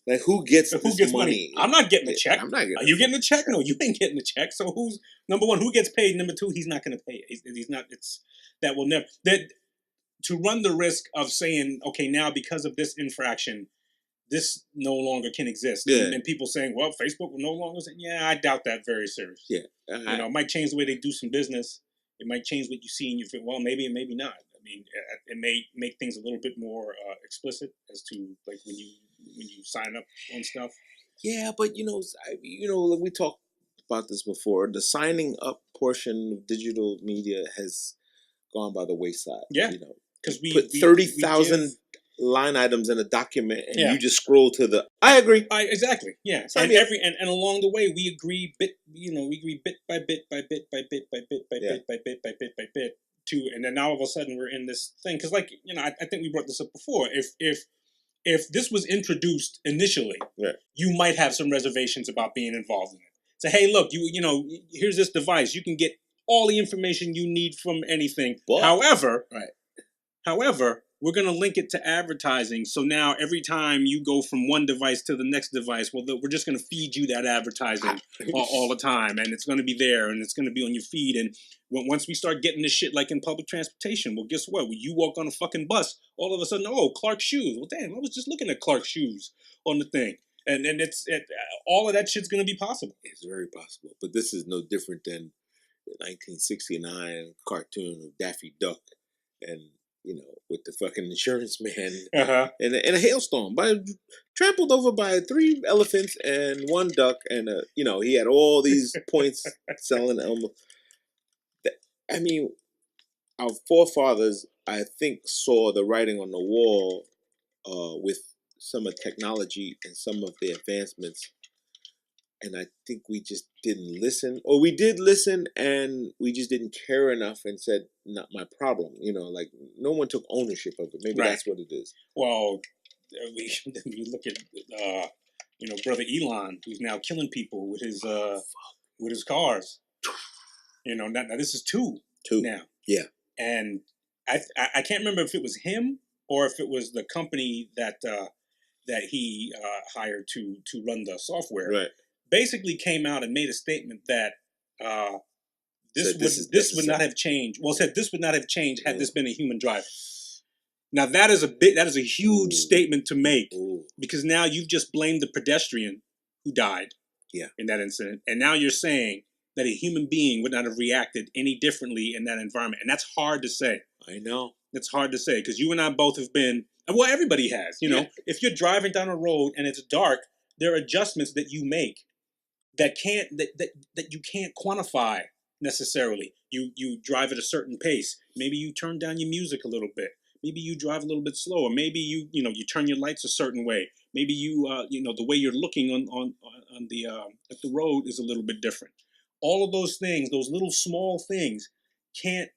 Like who gets money? I'm not getting a check. I'm not getting Are you getting a check? No, you ain't getting a check. So who's, number one, who gets paid? Number two, he's not going to pay it. He's not, that will never, to run the risk of saying, okay, now because of this infraction, this no longer can exist. Yeah. And people saying, well, Facebook will no longer say, I doubt that very seriously. Yeah. It might change the way they do some business. It might change what you see in your feed. Well, maybe and maybe not. I mean, it may make things a little bit more explicit as to like when you sign up on stuff. Yeah, but we talked about this before. The signing up portion of digital media has gone by the wayside. Yeah, because we put 30,000 line items in a document, and you just scroll to the. I agree. Exactly. Yeah. And and along the way, we agree bit by bit by bit by bit by bit by bit by bit by bit by bit to, and then now all of a sudden we're in this thing because, like, I think we brought this up before. If this was introduced initially, you might have some reservations about being involved in it. So hey, look, here's this device. You can get all the information you need from anything. But, However, we're going to link it to advertising. So now every time you go from one device to the next device, we're just going to feed you that advertising all the time. And it's going to be there and it's going to be on your feed. And once we start getting this shit like in public transportation, well, guess what? When you walk on a fucking bus, all of a sudden, Clark's shoes. Well, damn, I was just looking at Clark's shoes on the thing. And all of that shit's going to be possible. It's very possible. But this is no different than the 1969 cartoon of Daffy Duck and with the fucking insurance man Uh-huh. in a hailstorm, trampled over by 3 elephants and 1 duck, and he had all these points selling Elmo. I mean, our forefathers, I think, saw the writing on the wall with some of technology and some of the advancements. And I think we just didn't listen, or we did listen, and we just didn't care enough and said, "Not my problem." Like no one took ownership of it. Maybe that's what it is. Well, you look at brother Elon, who's now killing people with his cars. Now this is two now. Yeah. And I can't remember if it was him or if it was the company that he hired to run the software. Right. Basically came out and made a statement that this would not have changed. Well, said this would not have changed had this been a human driver. Now that is a huge statement to make because now you've just blamed the pedestrian who died in that incident, and now you're saying that a human being would not have reacted any differently in that environment, and that's hard to say. I know. It's hard to say because you and I both have been. Well, everybody has. If you're driving down a road and it's dark, there are adjustments that you make that you can't quantify necessarily. You drive at a certain pace. Maybe you turn down your music a little bit. Maybe you drive a little bit slower. Maybe you turn your lights a certain way. Maybe the way you're looking on the at the road is a little bit different. All of those things, those little small things, can't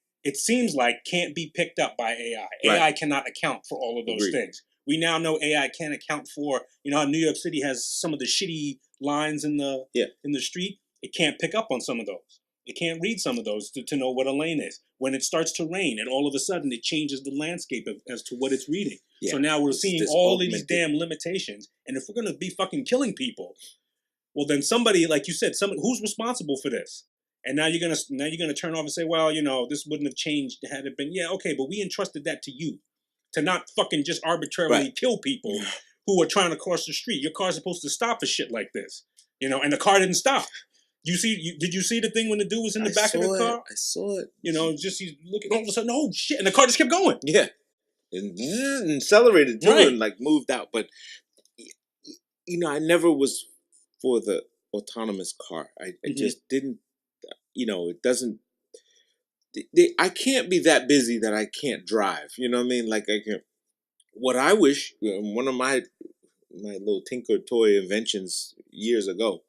be picked up by AI. Right. AI cannot account for all of those things. We now know AI can't account for, how New York City has some of the shitty lines in the street. It can't pick up on some of those. It can't read some of those to know what a lane is. When it starts to rain, and all of a sudden it changes the landscape as to what it's reading. Yeah. So now we're seeing all of these damn limitations. And if we're going to be fucking killing people, well, then somebody, like you said, who's responsible for this? And now you're gonna turn off and say, well, this wouldn't have changed had it been. Yeah, okay, but we entrusted that to you, to not fucking just arbitrarily kill people who are trying to cross the street. Your car's supposed to stop for shit like this, and the car didn't stop. Did you see the thing when the dude was in the back of the car? I saw it. Just he's looking, all of a sudden, oh shit, and the car just kept going. Yeah, and accelerated too, and like moved out. But I never was for the autonomous car. I just didn't. It doesn't. I can't be that busy that I can't drive. You know what I mean? Like I can. What I wish, one of my little tinker toy inventions years ago,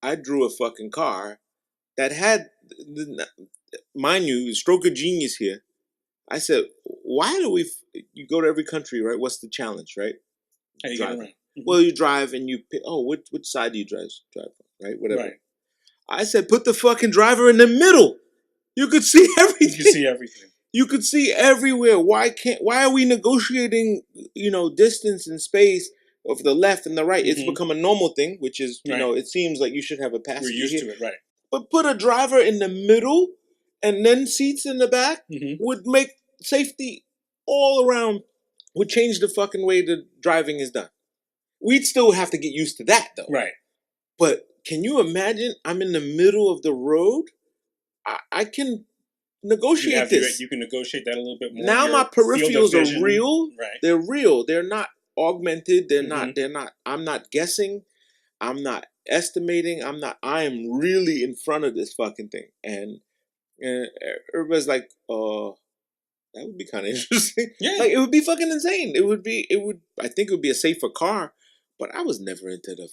I drew a fucking car that had, mind you, stroke of genius here. I said, why do you go to every country, right? What's the challenge, right? How you get around? Mm-hmm. Well, you drive and you pick, which side do you drive from, right? Whatever. Right. I said, put the fucking driver in the middle. You could see everything. You could see everything. You could see everywhere. Why are we negotiating, distance and space of the left and the right? Mm-hmm. It's become a normal thing, which is, it seems like you should have a passenger. We're used to it, right. But put a driver in the middle and then seats in the back would make safety all around, would change the fucking way the driving is done. We'd still have to get used to that, though. Right. But can you imagine I'm in the middle of the road? I can negotiate this. You can negotiate that a little bit more. Now my peripherals are real. Right. They're real. They're not augmented. They're not. I'm not guessing. I'm not estimating. I am really in front of this fucking thing. And everybody's like, that would be kind of interesting. Yeah. Like, it would be fucking insane. I think it would be a safer car. But I was never into the...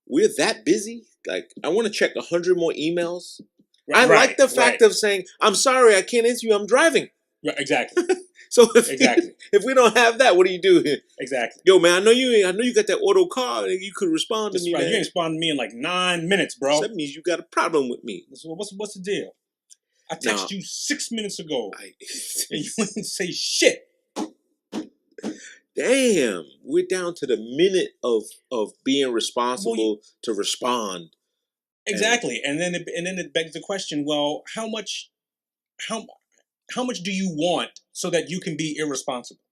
we're that busy? Like, I want to check 100 more emails. Right, I like the fact of saying, I'm sorry, I can't answer you, I'm driving. Right, exactly. So if we don't have that, what do you do here? Exactly. Yo, man, I know you got that Autocar, and you could respond to me, right. Man. You ain't respond to me in like 9 minutes, bro. That means you got a problem with me. So what's the deal? I texted you 6 minutes ago, and you didn't say shit. Damn, we're down to the minute of being responsible to respond. Exactly, and then it begs the question: well, how much do you want so that you can be irresponsible?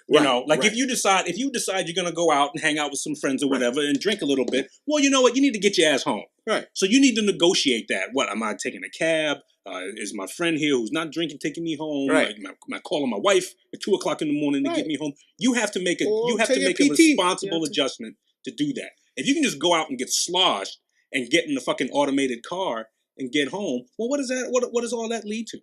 You know, like if you decide you're gonna go out and hang out with some friends or whatever and drink a little bit, well, you know what? You need to get your ass home. Right. So you need to negotiate that. What, am I taking a cab? Is my friend here who's not drinking taking me home? Right. Am I calling my wife at 2:00 in the morning to get me home? You have to make a a responsible adjustment to do that. If you can just go out and get sloshed and get in the fucking automated car and get home, well, what does that? What does all that lead to?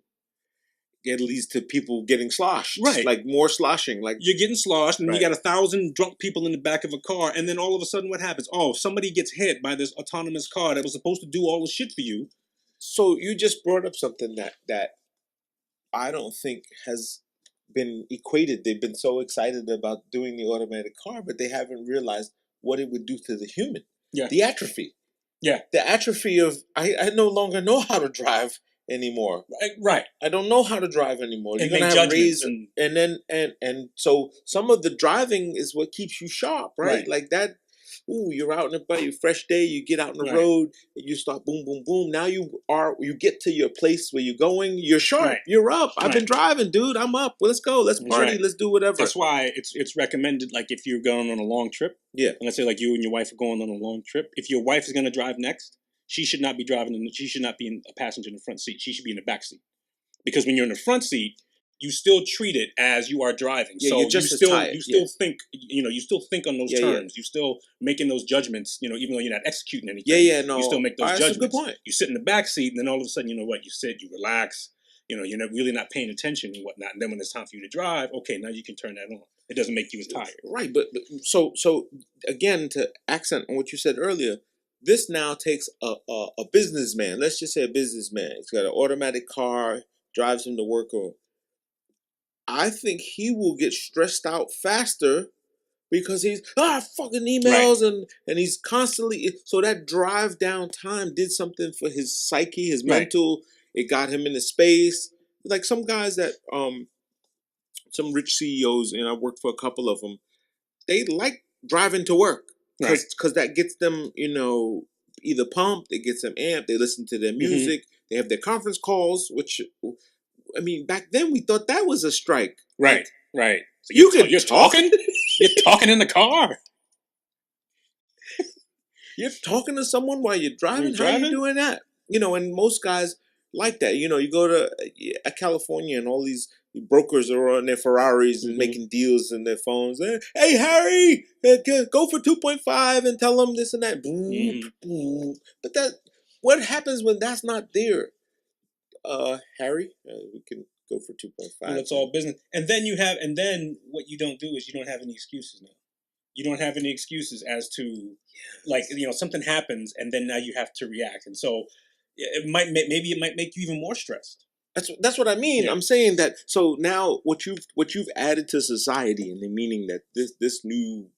It leads to people getting sloshed. Right. Like more sloshing. Like you're getting sloshed and you got 1,000 drunk people in the back of a car, and then all of a sudden what happens? Oh, somebody gets hit by this autonomous car that was supposed to do all the shit for you. So you just brought up something that I don't think has been equated. They've been so excited about doing the automatic car, but they haven't realized what it would do to the human. Yeah. The atrophy. Yeah. The atrophy of I no longer know how to drive anymore. Right. I don't know how to drive anymore. And you're gonna make have judgments and so some of the driving is what keeps you sharp, right? Like that. Ooh, you're out in a fresh day. You get out on the road. You start boom, boom, boom. Now you get to your place where you're going. You're sharp. Right. You're up. I've been driving, dude. I'm up. Well, let's go. Let's party. Right. Let's do whatever. That's why it's recommended. Like if you're going on a long trip. Yeah. And let's say like you and your wife are going on a long trip. If your wife is going to drive next, she should not be driving. She should not be a passenger in the front seat. She should be in the back seat. Because when you're in the front seat, you still treat it as you are driving. Yeah, so you're just you still think, you still think on those terms. Yeah. You still making those judgments, even though you're not executing anything. No. You still make those judgments. That's a good point. You sit in the back seat, and then all of a sudden, you know what? You sit, you relax. You're not really not paying attention and whatnot. And then when it's time for you to drive, okay, now you can turn that on. It doesn't make you as tired. Right, but so again, to accent on what you said earlier, this now takes a businessman. Let's just say a businessman. He's got an automatic car, drives him to work, or I think he will get stressed out faster because he's fucking emails and he's constantly, so that drive down time did something for his psyche, his mental. It got him into space. Like some guys that some rich CEOs, and I worked for a couple of them, they like driving to work because that gets them, either pumped, it gets them amped, they listen to their music, they have their conference calls, which, I mean, back then we thought that was a strike. Right, right. So you're talking? You're talking in the car. You're talking to someone while you're driving? How are you doing that? And most guys like that. You go to California and all these brokers are on their Ferraris and making deals in their phones. Hey, Harry, go for 2.5 and tell them this and that. But what happens when that's not there? Harry, we can go for 2.5. Well, it's all business. And then what you don't do is you don't have any excuses now. You don't have any excuses as to, something happens and then now you have to react. And so it might make you even more stressed. That's what I mean. Yeah. I'm saying that. So now what you've added to society, and the meaning that this new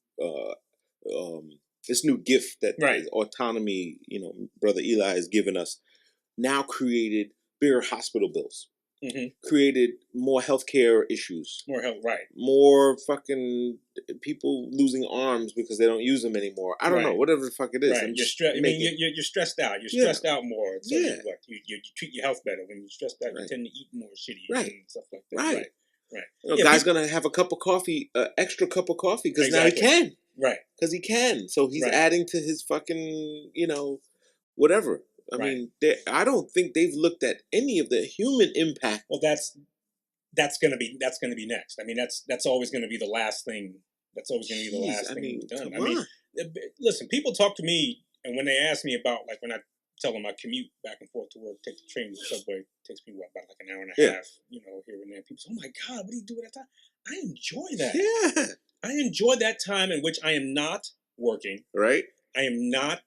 gift that autonomy, Brother Eli has given us, now created bigger hospital bills. Created more healthcare issues. More fucking people losing arms because they don't use them anymore. I don't know, whatever the fuck it is. Right. You're stressed out. You're stressed out more. So you treat your health better. When you're stressed out, you tend to eat more shitty and stuff like that. Right. Guy's gonna have a cup of coffee, extra cup of coffee, because now he can. Right. Because he can. So he's adding to his fucking, whatever. I mean, I don't think they've looked at any of the human impact. Well, that's gonna be next. I mean, that's always gonna be the last thing. That's always gonna be the last thing we've done. I mean, listen, people talk to me, and when they ask me about, like, when I tell them I commute back and forth to work, take the train, the subway, it takes me about like an hour and a half, here and there. People say, "Oh my God, what do you do at that time?" I enjoy that. Yeah, I enjoy that time in which I am not working. Right. I am not.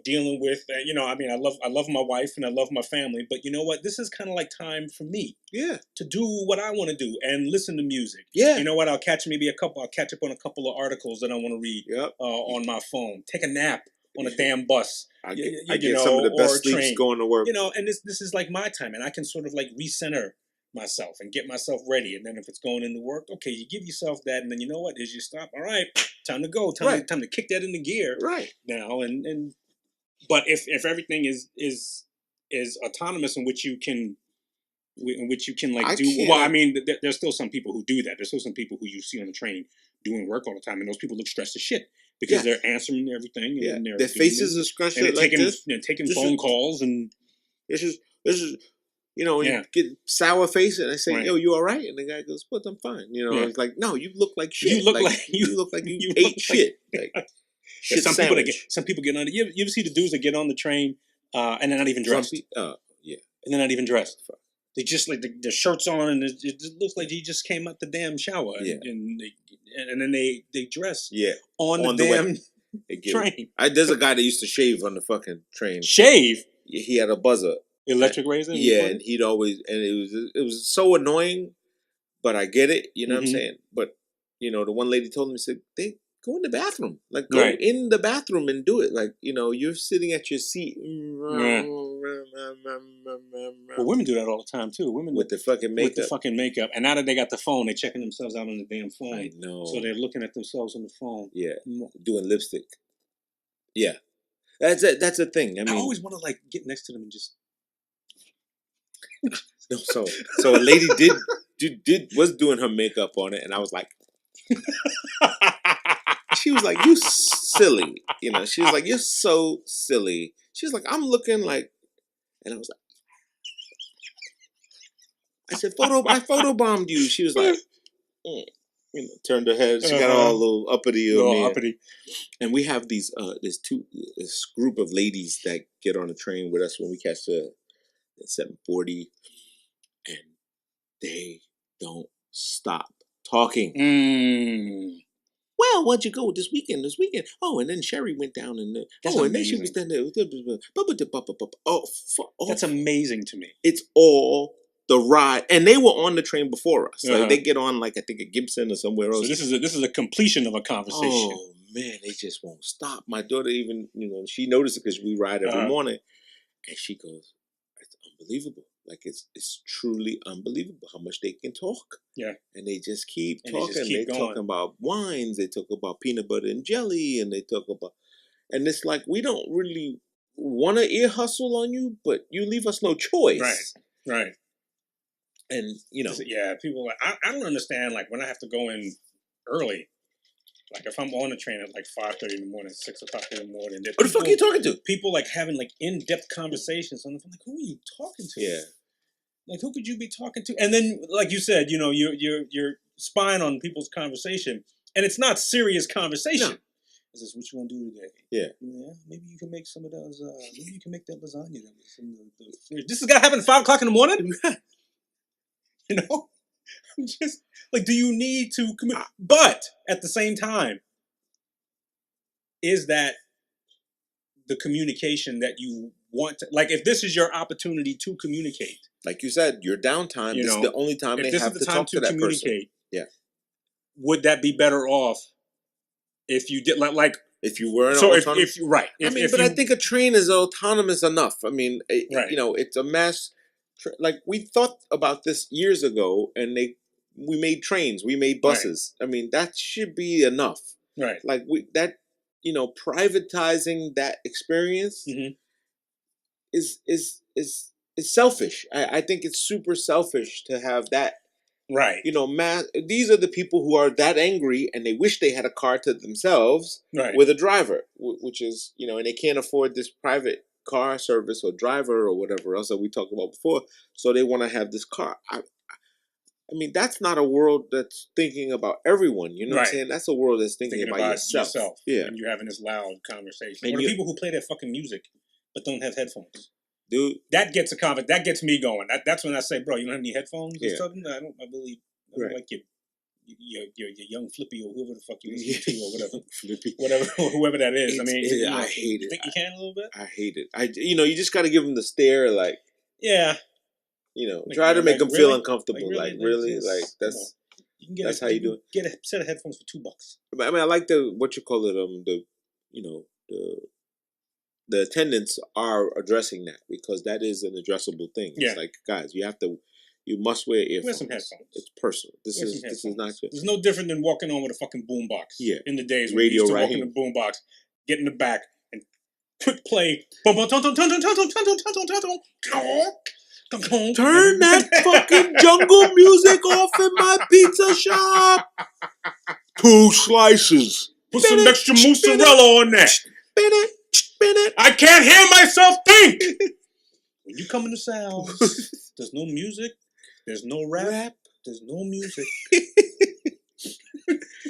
Dealing with, I love my wife and I love my family, but you know what? This is kind of like time for me. Yeah. To do what I want to do and listen to music. Yeah. You know what? I'll catch up on a couple of articles that I want to read on my phone. Take a nap on a damn bus. I get some of the best sleeps going to work. And this is like my time, and I can sort of like recenter myself and get myself ready. And then if it's going into work, okay, you give yourself that, and then you know what? Here's your stop. All right, time to go. Time to kick that into gear. Right. Now but if everything is autonomous in which you can in which you can like I do. can't- Well, I mean, there's still some people who do that. There's still some people who you see on the train doing work all the time, and those people look stressed as shit because they're answering everything. Yeah, And they're their faces are scrunched and they're like taking, this. they're taking This phone is- calls and This is you know, you get sour face, and I say, "Yo, you all right?" And the guy goes, "What? I'm fine." You know, it's like, "No, you look like shit. You look you look like you ate shit." Like shit some sandwich. people get on. You ever see the dudes that get on the train and they're not even dressed? Yeah, and they're not even dressed. They just like the shirts on, and it just looks like he just came out the damn shower. And then they dress. on the damn train. There's a guy that used to shave on the fucking train. Shave. He had a buzzer. Electric razor. Yeah, and he'd always, and it was so annoying, but I get it. You know what I'm saying? But you know, the one lady told me, said, "They go in the bathroom, like go in the bathroom and do it. Like, you know, you're sitting at your seat." Well, women do that all the time too. Women with the fucking makeup. With the fucking makeup, and now that they got the phone, they're checking themselves out on the damn phone. I know. So they're looking at themselves on the phone. Yeah, doing lipstick. Yeah, that's a thing. I mean, I always want to like get next to them and just. No, so a lady was doing her makeup on it, and I was like, she was like, "You silly," you know. She was like, "You're so silly." She was like, "I'm looking like," and I was like, I said, I photobombed you." She was like, you know, turned her head. She got all a little uppity of me. Uppity. And we have this group of ladies that get on the train with us when we catch the 740. And they don't stop talking. Well, where'd you go this weekend? Oh, and then Sherry went down and and then she was standing there. That's amazing to me. It's all the ride, and they were on the train before us. Like they get on, like I think at Gibson or somewhere else. So this is a completion of a conversation. Oh man, they just won't stop. My daughter even, you know, she noticed it because we ride every morning, and she goes, "It's unbelievable. Like it's truly unbelievable how much they can talk." Yeah. And they just keep talking. They're talking about wines. They talk about peanut butter and jelly, and they talk about, and it's like we don't really want to ear hustle on you, but you leave us no choice. Right. And you know, people like I don't understand. Like when I have to go in early. Like if I'm on the train at like 5:30 in the morning, 6 o'clock in the morning. What the fuck are you talking to? People like having like in-depth conversations on the phone. Like, who are you talking to? Yeah. Like who could you be talking to? And then, like you said, you know, you're spying on people's conversation, and it's not serious conversation. No. Is this what you want to do today? Yeah. Maybe you can make some of those. Maybe you can make that lasagna that was in the fridge. This is gonna happen at 5 o'clock in the morning. You know. I'm just like, do you need to commit? But at the same time, is that the communication that you want to, like, if this is your opportunity to communicate, like you said, your downtime, this is the only time they have to talk to that person. Yeah. Would that be better off if you did like if you were if you right? I mean, but I think a train is autonomous enough. I mean, you know, it's a mass. Like we thought about this years ago, and we made trains, we made buses. Right. I mean, that should be enough. Right. Like you know, privatizing that experience is selfish. I think it's super selfish to have that. Right. You know, these are the people who are that angry and they wish they had a car to themselves with a driver, which is, you know, and they can't afford this private car service or driver or whatever else that we talked about before. So they want to have this car. I mean, that's not a world that's thinking about everyone. You know what I'm saying? That's a world that's thinking about yourself. Yeah. And you're having this loud conversation. Or the people who play their fucking music but don't have headphones. Dude, that gets a comment. That gets me going. That's when I say, bro, you don't have any headphones or something. I believe like your young Flippy or whoever the fuck you listen to or whatever. Flippy, whoever that is. I mean, I hate it. Think you can a little bit? I hate it. You know, you just got to give them the stare, like you know, like, try to make them feel uncomfortable. Like that's you can get that's how you do it. Get a set of headphones for $2. I mean, I like what you call it. The attendants are addressing that because that is an addressable thing. It's like, guys, you must wear earphones. Wear some headphones. It's personal. This is not good. It's no different than walking on with a fucking boombox. Yeah. In the days when Radio we used to walk in the boombox, get in the back and quick play. Turn that fucking jungle music off in my pizza shop. 2 slices. Put some extra mozzarella on that. I can't hear myself think. When you come into Sal's, there's no music, there's no rap. There's no music.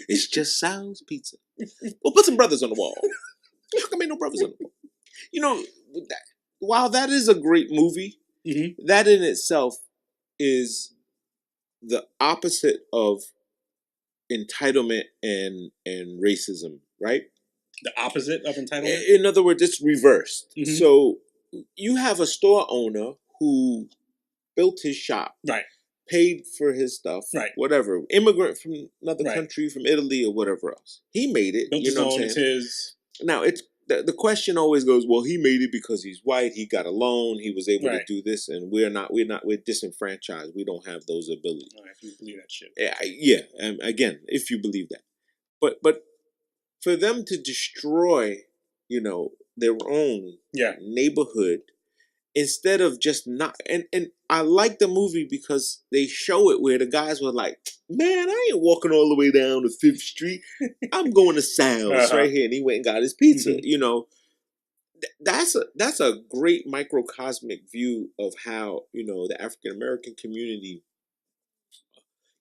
It's just Sal's Pizza. Well, put some brothers on the wall. How come ain't no brothers on the wall? You know, while that is a great movie, that in itself is the opposite of entitlement and racism, right? The opposite of entitlement? In other words, it's reversed. So you have a store owner who built his shop. Right. Paid for his stuff, right? Whatever, immigrant from another country, from Italy or whatever else. He made it. Built you know what I'm saying? Now it's the question always goes, well, he made it because he's white. He got a loan. He was able to do this, and we're disenfranchised. We don't have those abilities. If you believe that shit, again, if you believe that, but for them to destroy, their own neighborhood. Instead of just not, and I like the movie because they show it where the guys were like, man, I ain't walking all the way down to 5th Street. I'm going to Sal's right here. And he went and got his pizza. That's a great microcosmic view of how, the African-American community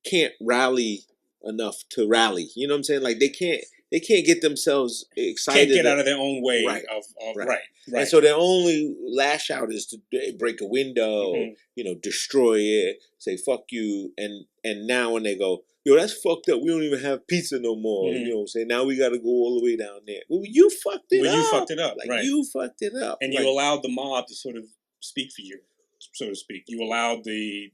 can't rally enough to rally. You know what I'm saying? Like they can't get themselves excited. Can't get out of their own way. Right. And so their only lash out is to break a window, destroy it, say fuck you, and now when they go, yo, that's fucked up. We don't even have pizza no more. You know what I'm saying? Now we got to go all the way down there. Well, you fucked it up. You fucked it up. Like you fucked it up. And you allowed the mob to sort of speak for you, so to speak. You allowed the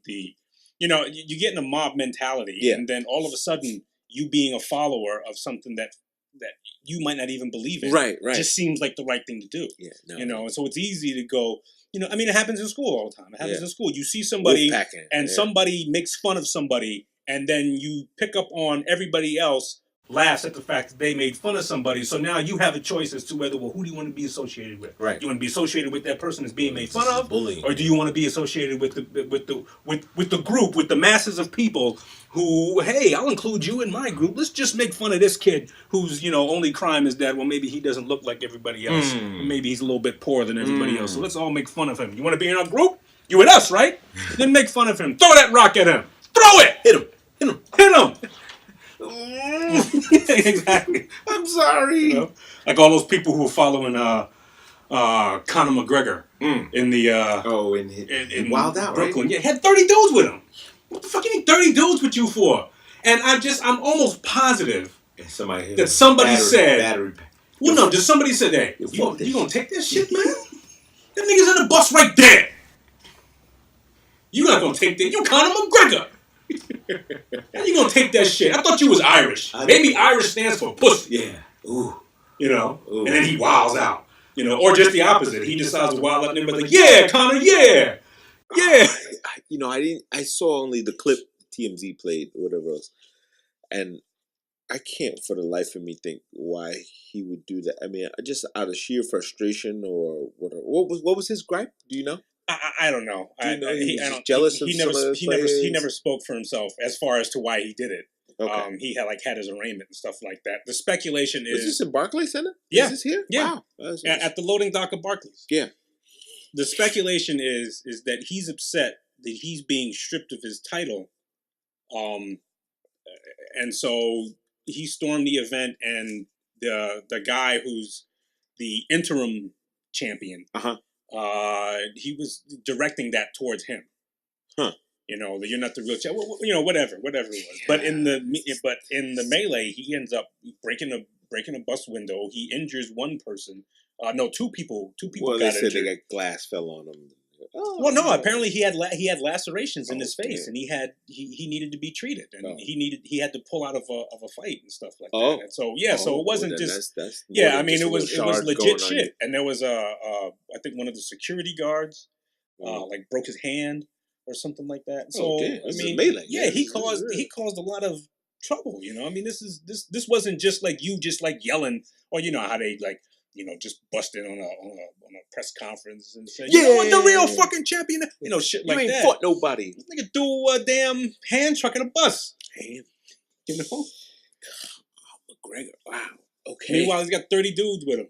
you get in a mob mentality, and then all of a sudden you being a follower of something that you might not even believe in, right, just seems like the right thing to do. And so it's easy to go. It happens in school all the time. It happens in school. You see somebody and somebody makes fun of somebody, and then you pick up on everybody else laughs at the fact that they made fun of somebody. So now you have a choice as to who do you want to be associated with? Right. You want to be associated with that person that's being made fun of, bullying, or do you want to be associated with the group, with the masses of people who, hey, I'll include you in my group. Let's just make fun of this kid whose only crime is that maybe he doesn't look like everybody else. Maybe he's a little bit poorer than everybody else. So let's all make fun of him. You want to be in our group? You with us, right? Then make fun of him. Throw that rock at him. Throw it. Hit him. Exactly. I'm sorry. Like all those people who were following Conor McGregor in the in Wild Out, Brooklyn. Right? Yeah, had 30 dudes with him. What the fuck you need 30 dudes with you for? And I'm almost positive that somebody said, well, no, just somebody said, hey, you gonna take this shit, man? That nigga's in the bus right there. You not gonna take that? You Conor McGregor. How you gonna take that shit? I thought you was Irish. Maybe Irish stands for pussy. Yeah. Ooh. And then he wilds out. Or just the opposite. He decides to wild out and everybody's like, yeah, Conor, yeah. Yeah. I saw only the clip TMZ played or whatever else. And I can't for the life of me think why he would do that. I mean, just out of sheer frustration or whatever. What was his gripe? Do you know? I don't know. He was jealous of some of his players? He never spoke for himself as far as to why he did it. Okay. He had his arraignment and stuff like that. The speculation is... Was this in Barclays Center? Yeah. Is this here? Yeah. Wow. At the loading dock of Barclays. Yeah. The speculation is that he's upset that he's being stripped of his title. And so he stormed the event, and the guy who's the interim champion... he was directing that towards him. Huh. You're not the real champion. Whatever it was. Yeah. But in the melee, he ends up breaking a bus window. He injures one person. No, two people. Well, got they said injured. they got glass fell on them. Oh, well, no. Apparently, he had lacerations in his face, and he needed to be treated, and he had to pull out of a fight and stuff like that. And so so it wasn't just that's it was legit shit. And there was I think one of the security guards broke his hand or something like that. So melee. He caused a lot of trouble. This wasn't just like you just like yelling, or how they like just busted on a press conference and said, you know what, the real fucking champion, shit like that. You ain't fought nobody. This nigga do a damn hand truck in a bus. Damn. McGregor. Wow. Okay. Meanwhile, he's got 30 dudes with him.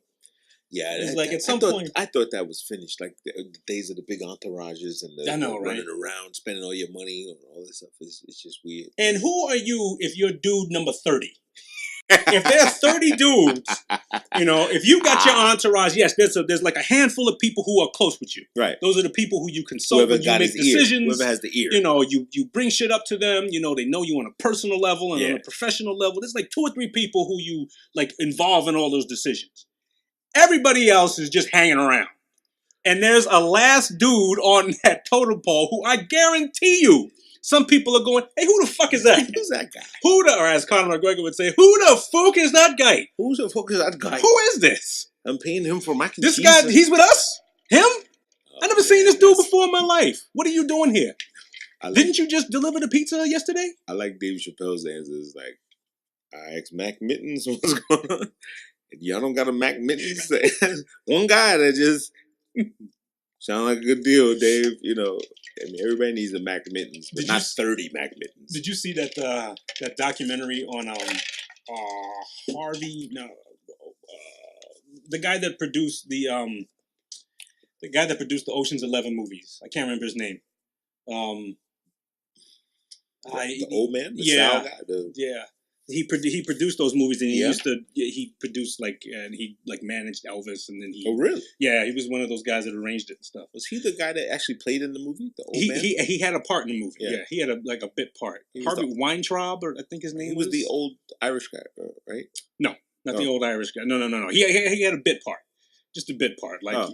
Yeah, it's like at some point I thought that was finished. Like the days of the big entourages and the running around, spending all your money and all this stuff. It's just weird. And who are you if you're dude number 30? If there's 30 dudes, if you got your entourage, yes, there's like a handful of people who are close with you. Right. Those are the people who you consult when you make decisions. Whoever has the ear. You bring shit up to them. They know you on a personal level and on a professional level. There's like 2 or 3 people who you like involve in all those decisions. Everybody else is just hanging around. And there's a last dude on that totem pole who I guarantee you, some people are going, hey, who the fuck is that? Who's that guy? Or as Conor McGregor would say, who the fuck is that guy? Who the fuck is that guy? Who is this? I'm paying him for mac and cheese. This guy, he's with us? Him? I never seen this dude before in my life. What are you doing here? Didn't you just deliver the pizza yesterday? I like Dave Chappelle's answers. Like, I asked Mac Mittens what's going on. Y'all don't got a Mac Mittens? One guy that just sound like a good deal, Dave. Everybody needs a Mac Mittens, but not 30 Mac Mittens. Did you see that that documentary on Harvey? No, the guy that produced the Ocean's 11 movies. I can't remember his name. The old man, the Sal guy. He produced those movies, and he produced and he managed Elvis, and then he. Oh really? Yeah, he was one of those guys that arranged it and stuff. Was he the guy that actually played in the movie? The old man. He had a part in the movie. Yeah, he had a bit part. Harvey Weintraub, or I think his name. He was the old Irish guy, right? No, not the old Irish guy. No. He had a bit part. Just a bit part. I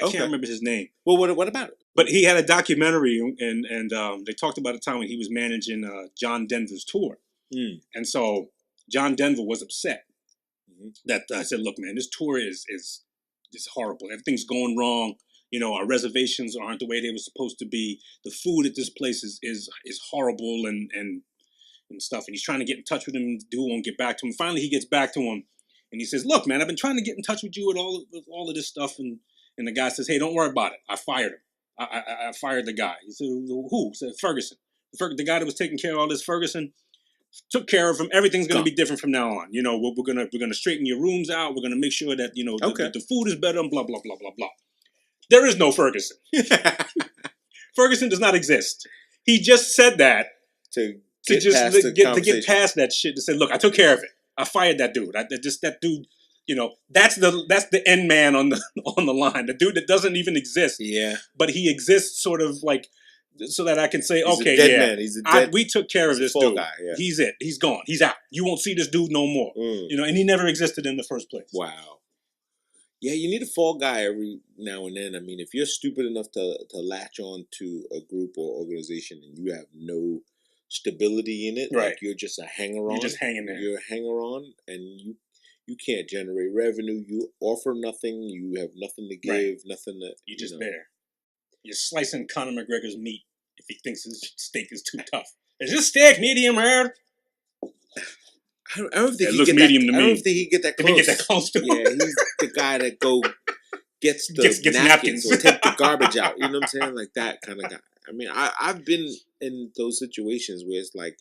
can't remember his name. Well, what about it? But he had a documentary, and they talked about a time when he was managing John Denver's tour. Mm. And so John Denver was upset that I said, look, man, this tour is horrible. Everything's going wrong. Our reservations aren't the way they were supposed to be. The food at this place is horrible and stuff. And he's trying to get in touch with him. Dude won't get back to him. Finally, he gets back to him. And he says, look, man, I've been trying to get in touch with you with all of this stuff. And the guy says, hey, don't worry about it. I fired him. I fired the guy. He said, who? He said, Ferguson. The guy that was taking care of all this, Ferguson, took care of him. Everything's going to be different from now on. We're gonna straighten your rooms out. We're going to make sure that, the food is better and blah, blah, blah, blah, blah. There is no Ferguson. Ferguson does not exist. He just said that to get past that shit, to say, look, I took care of it. I fired that dude. That dude, that's the end man on the line. The dude that doesn't even exist. Yeah. But he exists sort of like so that I can say, he's okay, a dead man. He's a dead, we took care of this dude. Guy, yeah. He's it. He's gone. He's out. You won't see this dude no more. And he never existed in the first place. Wow. Yeah, you need a fall guy every now and then. I mean, if you're stupid enough to latch on to a group or organization and you have no stability in it, right. Like you're just a hanger-on. You're just hanging there. You're a hanger-on, and you can't generate revenue. You offer nothing. You have nothing to give, right. Nothing to... You're just there. You're slicing Conor McGregor's meat if he thinks his steak is too tough. Is this steak medium rare? I don't think he get that close. If he get that close to him. Yeah, he's the guy that gets napkins or take the garbage out. You know what I'm saying? Like that kind of guy. I mean, I've been in those situations where it's like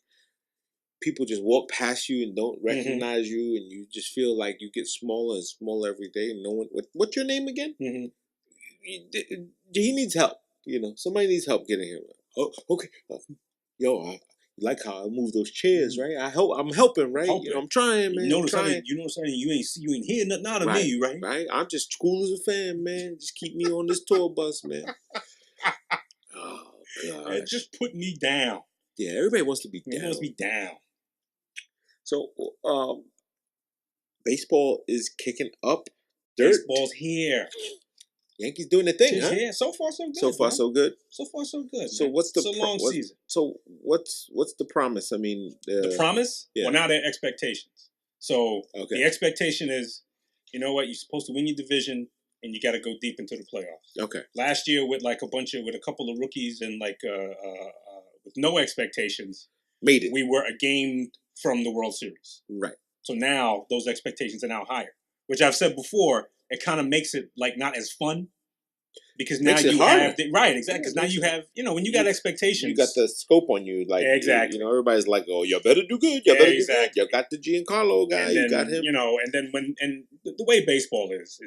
people just walk past you and don't recognize you, and you just feel like you get smaller and smaller every day. And no one, what's your name again? Mm-hmm. He needs help. Somebody needs help getting him. Oh, okay. I like how I move those chairs, right? I'm helping, right? I'm trying, man. You know something? You ain't hear nothing out of me, right? Right. I'm just cool as a fan, man. Just keep me on this tour bus, man. Oh gosh. It just put me down. Yeah, everybody wants to be down. Everybody wants to be down. So, baseball is kicking up. Baseball's here. Yankees doing their thing, huh? Yeah, so far so good. So far so good. So far so good. So man. What's the it's a long season? So what's the promise? I mean, the promise? Yeah. Well, now they're expectations. So the expectation is, you know what? You're supposed to win your division, and you got to go deep into the playoffs. Okay. Last year with a couple of rookies and with no expectations, made it. We were a game from the World Series. Right. So now those expectations are now higher. which I've said before, it kind of makes it like not as fun. Because now Makes it you harder. have right, exactly. Because now you have, when you got expectations, you got the scope on you. Like exactly. Everybody's like, "Oh, you better do good. You better do good. You got the Giancarlo guy. And then, you got him." And then the way baseball is,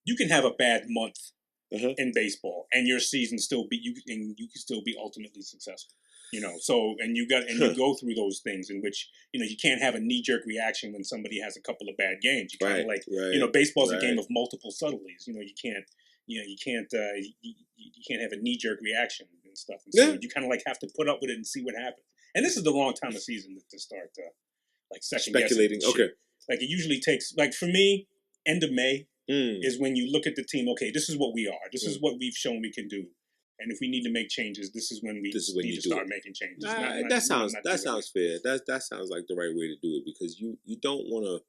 you can have a bad month in baseball, and your season still be you can still be ultimately successful. So you go through those things in which you can't have a knee-jerk reaction when somebody has a couple of bad games. You kind of baseball's a game of multiple subtleties. You can't. You can't have a knee-jerk reaction and stuff. And so you kind of like have to put up with it and see what happens. And this is the wrong time of season to start like second speculating. guessing. Okay, like it usually takes for me, end of May is when you look at the team. Okay, this is what we are. This is what we've shown we can do. And if we need to make changes, this is when we need to start making changes. That sounds fair. That sounds like the right way to do it, because you don't want to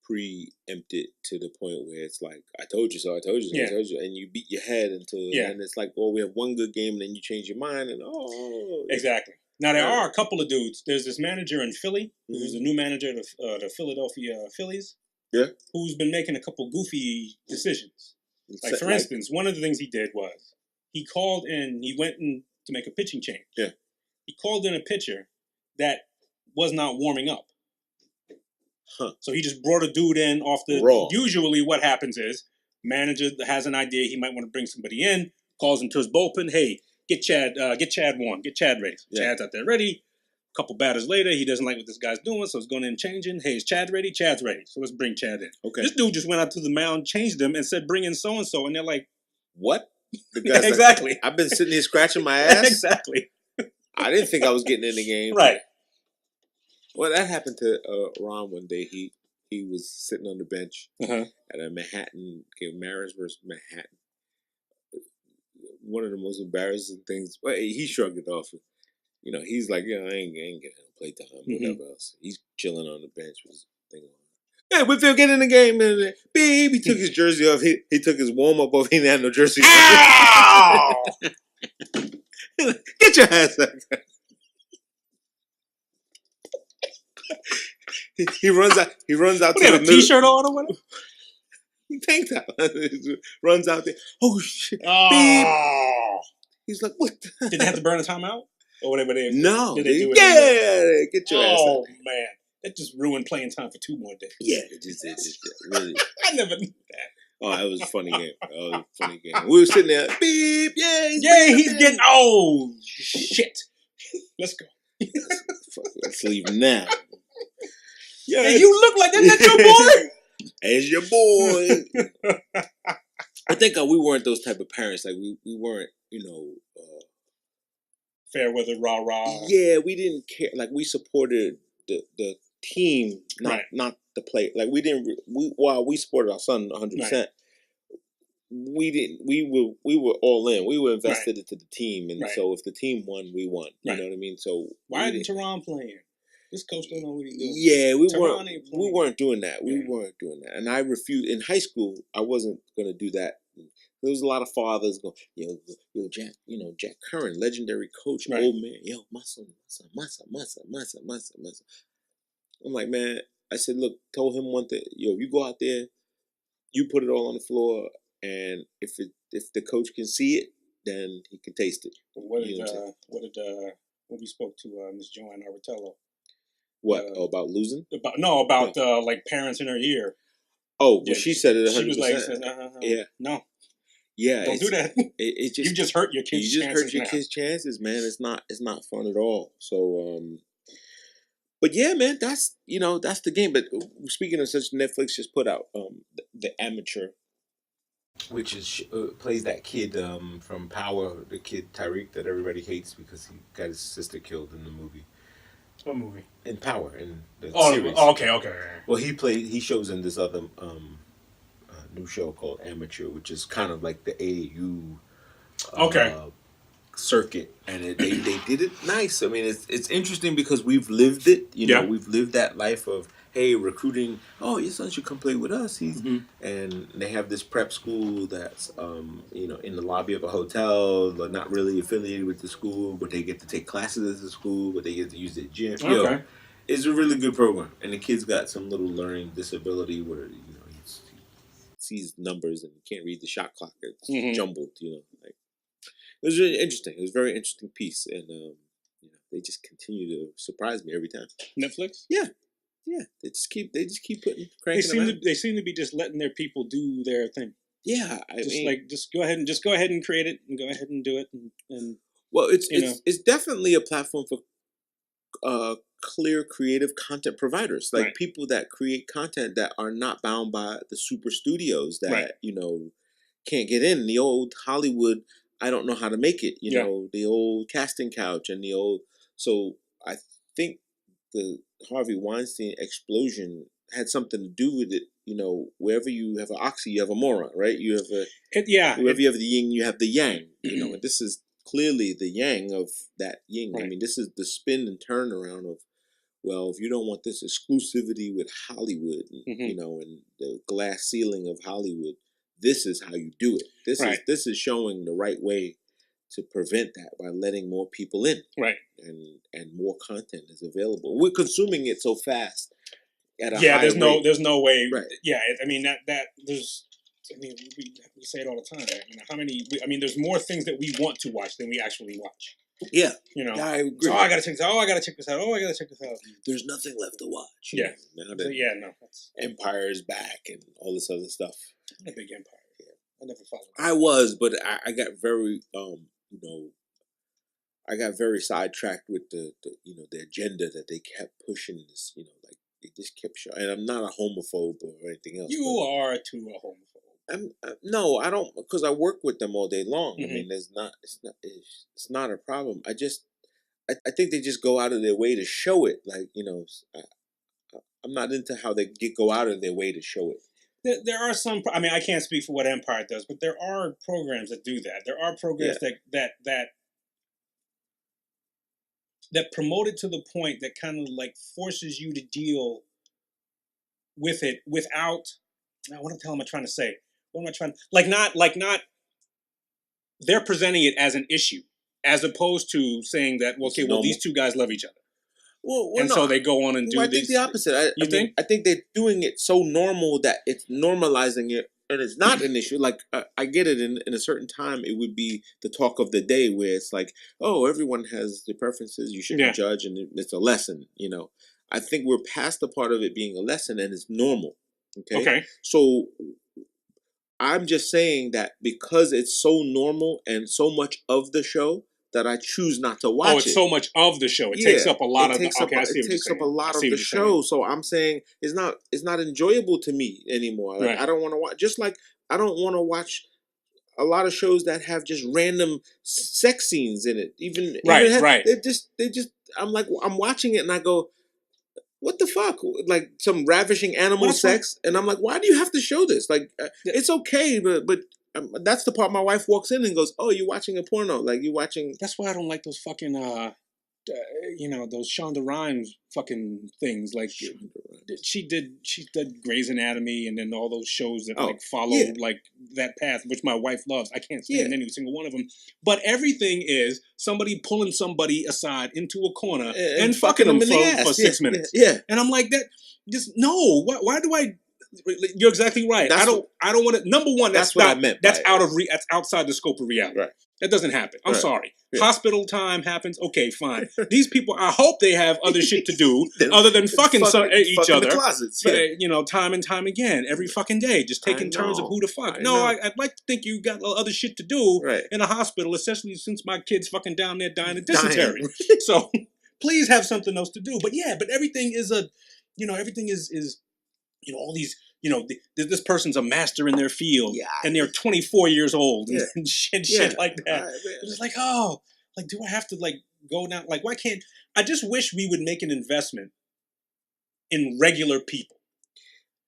preempt it to the point where it's like, I told you so, I told you so, I told you, and you beat your head until and it's like, we have one good game and then you change your mind and exactly. Now there are a couple of dudes. There's this manager in Philly who's the new manager of the Philadelphia Phillies. Yeah, who's been making a couple goofy decisions. Like for instance, one of the things he did was he went in to make a pitching change. Yeah, he called in a pitcher that was not warming up. So he just brought a dude in off the raw. Usually what happens is manager has an idea he might want to bring somebody in, calls him to his bullpen, hey, get Chad warm, get Chad ready. So Chad's out there ready. A couple batters later, he doesn't like what this guy's doing, so he's going in and changing. Hey, is Chad ready? Chad's ready. So let's bring Chad in. Okay. This dude just went out to the mound, changed him, and said, bring in so-and-so. And they're like, what? The guy's exactly. Like, I've been sitting here scratching my ass. Exactly. I didn't think I was getting in the game. Right. Well, that happened to Ron one day. He was sitting on the bench at a Manhattan game, Mariners versus Manhattan. One of the most embarrassing things. Well, he shrugged it off. He's like, I ain't getting play time, whatever else. He's chilling on the bench with his thing on. Yeah, Whitfield, get in the game, and beep. He took his jersey off. He took his warm up off. He didn't have no jersey. Ow! Get your ass out. He runs out. He runs out. What, to the middle. T-shirt on or whatever. Tank top. Runs out there. Oh shit! Oh. Beep. He's like, what? Did they have to burn a timeout? Or whatever they no. Did they do it? Get your ass out. Oh man, that just ruined playing time for 2 more days. Yeah, it just really. I never knew that. Oh, it was a funny game. We were sitting there. Beep. Yeah. He's getting. Oh shit. Let's go. Let's leave now. Yeah, hey, you look like that your boy. As your boy. I think we weren't those type of parents. Like we weren't, fair weather, rah rah. Yeah, we didn't care. Like we supported the team, not the play. Like we didn't. While we supported our son 100%, we didn't. We were all in. We were invested into the team, and so if the team won, we won. You know what I mean? So why isn't Tehran playing? This coach don't know what he's doing. Yeah, we weren't doing that. We weren't doing that. And I refused. In high school, I wasn't going to do that. There was a lot of fathers going, yo, Jack, Jack Curran, legendary coach, old man. Yo, my son. I'm like, man, I said, look, told him one thing. Yo, you go out there, you put it all on the floor, and if the coach can see it, then he can taste it. What did when we spoke to Miss Joanne Arbitello? What about losing? About like parents in her ear. Oh, well, she said it 100%. She was like, yeah, no, yeah, don't do that. You just hurt your kids. You just hurt your kids' chances, man. It's not fun at all. So, but yeah, man, that's the game. But speaking of such, Netflix just put out the Amateur, which is plays that kid from Power, the kid Tariq that everybody hates because he got his sister killed in the movie. What movie? In Power, in the series. Oh, okay. Well, he shows in this other new show called Amateur, which is kind of like the AAU circuit, and they did it nice. I mean, it's interesting because we've lived it. We've lived that life of, hey, recruiting. Oh, your son should come play with us. And they have this prep school that's in the lobby of a hotel, but not really affiliated with the school, but they get to take classes at the school, but they get to use their gym. Okay. It's a really good program, and the kid's got some little learning disability where he sees numbers and can't read the shot clock. It's Mhm. jumbled, you know. Like it was really interesting. It was a very interesting piece, and you know, they just continue to surprise me every time. Netflix. Yeah, they just keep cranking them out. They seem to be just letting their people do their thing. Yeah, I mean, Just go ahead and create it and go ahead and do it and well, you know. it's definitely a platform for clear creative content providers, like Right. people that create content that are not bound by the super studios that Right. you know can't get in. The old Hollywood, I don't know how to make it. You Yeah. know, the old casting couch and the old. So I think the Harvey Weinstein explosion had something to do with it. You know, wherever you have an oxy, you have a moron, right? You have a wherever you have the yin, you have the yang. You know, and this is clearly the yang of that yin. Right. I mean, this is the spin and turnaround of, well, if you don't want this exclusivity with Hollywood, you know, and the glass ceiling of Hollywood, this is how you do it. This is showing the right way to prevent that by letting more people in, Right. and more content is available. We're consuming it so fast at a high there's rate. there's no way. Right. Yeah, I mean that there's. I mean, we say it all the time. You know, how many? I mean, there's more things that we want to watch than we actually watch. Yeah, you know. I agree. So, I gotta check this out. Oh, I gotta check this out. Oh, I gotta check this out. There's nothing left to watch. Yeah. Now that no. That's Empire is back and all this other stuff. I'm a big Empire. Yeah. I never followed. I was, but I got very you know, I got very sidetracked with the you know the agenda that they kept pushing. This, you know, like they just kept showing. And I'm not a homophobe or anything else. You are too a homophobe. No, I don't, because I work with them all day long. Mm-hmm. I mean, it's not a problem. I think they just go out of their way to show it. Like, you know, I'm not into how they go out of their way to show it. There are some. I mean, I can't speak for what Empire does, but there are programs that do that. There are programs that promote it to the point that kind of like forces you to deal with it without. What the hell am I trying to say? What am I trying? Like not. They're presenting it as an issue, as opposed to saying that, well, okay, well, these two guys love each other. Well, and so they go on and do. I think the opposite. You think? I think they're doing it so normal that it's normalizing it, and it's not an issue. Like I get it. In a certain time, it would be the talk of the day, where it's like, oh, everyone has their preferences. You shouldn't judge, and it's a lesson. You know, I think we're past the part of it being a lesson, and it's normal. Okay. So I'm just saying that because it's so normal and so much of the show, that I choose not to watch it. Oh, it's so much of the show. It takes up a lot of. Okay, I see it takes up a lot of the show. So I'm saying it's not enjoyable to me anymore. Like, I don't want to watch. Just like I don't want to watch a lot of shows that have just random sex scenes in it. Even right. They just. I'm like, I'm watching it and I go, what the fuck? Like some ravishing animal sex, and I'm like, why do you have to show this? Like, it's okay, but. That's the part my wife walks in and goes, "Oh, you're watching a porno? Like you watching?" That's why I don't like those fucking, you know, those Shonda Rhimes fucking things. Like she did Grey's Anatomy, and then all those shows that like follow like that path, which my wife loves. I can't stand any single one of them. But everything is somebody pulling somebody aside into a corner and fucking them for 6 minutes. Yeah, and I'm like that. Just no. Why do I? You're exactly right. I don't want to. Number one, that's what I meant. That's that's outside the scope of reality. Right. That doesn't happen. I'm sorry. Yeah. Hospital time happens. Okay, fine. These people, I hope they have other shit to do other than fucking each other. The closets, you know, time and time again, every fucking day, just taking turns of who to fuck. I'd like to think you got other shit to do in a hospital, especially since my kid's fucking down there dying of dysentery. So please have something else to do. But everything is everything is. You know, all these, you know, this person's a master in their field, and they're 24 years old, and shit like that. It's like, oh, like, do I have to, like, go down? Like, why can't... I just wish we would make an investment in regular people.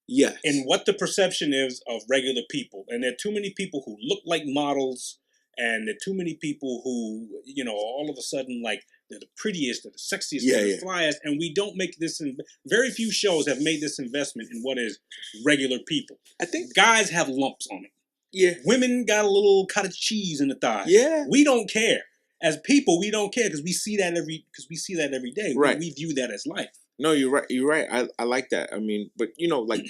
Yes. In what the perception is of regular people. And there are too many people who look like models, and there are too many people who, you know, all of a sudden, like, they're the prettiest, they're the sexiest, they're the flyest, and we don't make this. Very few shows have made this investment in what is regular people. I think guys have lumps on it. Yeah. Women got a little cottage cheese in the thigh. Yeah. We don't care. As people, we don't care because we see that every day. Right. We view that as life. No, you're right. You're right. I like that. I mean, but you know, like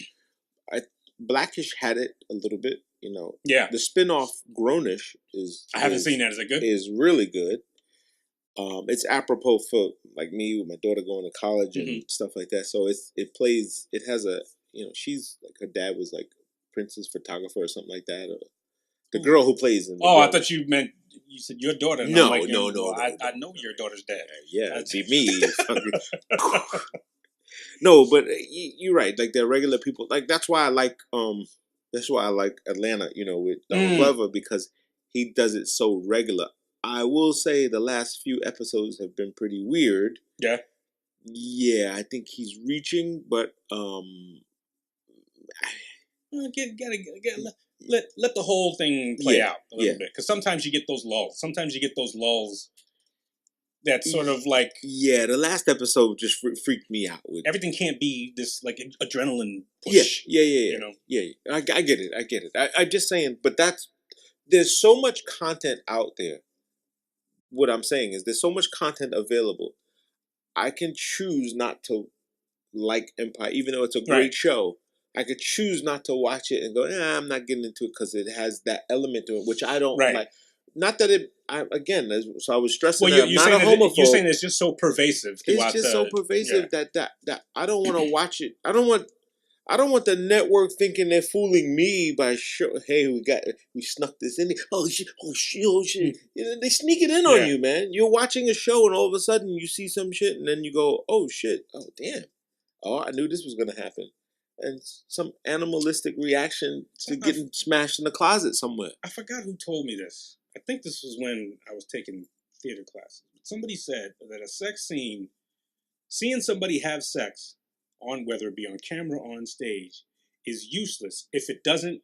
Blackish had it a little bit. You know, Yeah. the spinoff Grownish I haven't seen that. Is it good? Is really good. It's apropos for like me with my daughter going to college and stuff like that. So it has a, you know, she's like, her dad was like Prince's photographer or something like that. Or the girl who plays in. I thought you said your daughter. And No, I'm like, no. I know your daughter's dad. Yeah, it'd be me. No, but you're right. Like they're regular people. Like that's why I like Atlanta. You know, with Donald Glover, because he does it so regular. I will say the last few episodes have been pretty weird. Yeah. Yeah, I think he's reaching, but let the whole thing play out a little bit, because sometimes you get those lulls. That sort of like the last episode just freaked me out. With everything can't be this like adrenaline push. Yeah. You know. Yeah. I get it. I'm just saying, but there's so much content out there. What I'm saying is there's so much content available. I can choose not to like Empire, even though it's a great show. I could choose not to watch it and go, I'm not getting into it because it has that element to it, which I don't like. Not that so I was stressing that I'm not a homophobe. You're saying it's just so pervasive throughout. It's just so pervasive that I don't want to watch it. I don't want the network thinking they're fooling me by hey, we snuck this in. Oh shit. You know, they sneak it in on you, man. You're watching a show and all of a sudden you see some shit and then you go, oh shit, oh damn, oh I knew this was gonna happen, and some animalistic reaction to getting smashed in the closet somewhere. I forgot who told me this. I think this was when I was taking theater classes. Somebody said that a sex scene, seeing somebody have sex, on whether it be on camera or on stage, is useless if it doesn't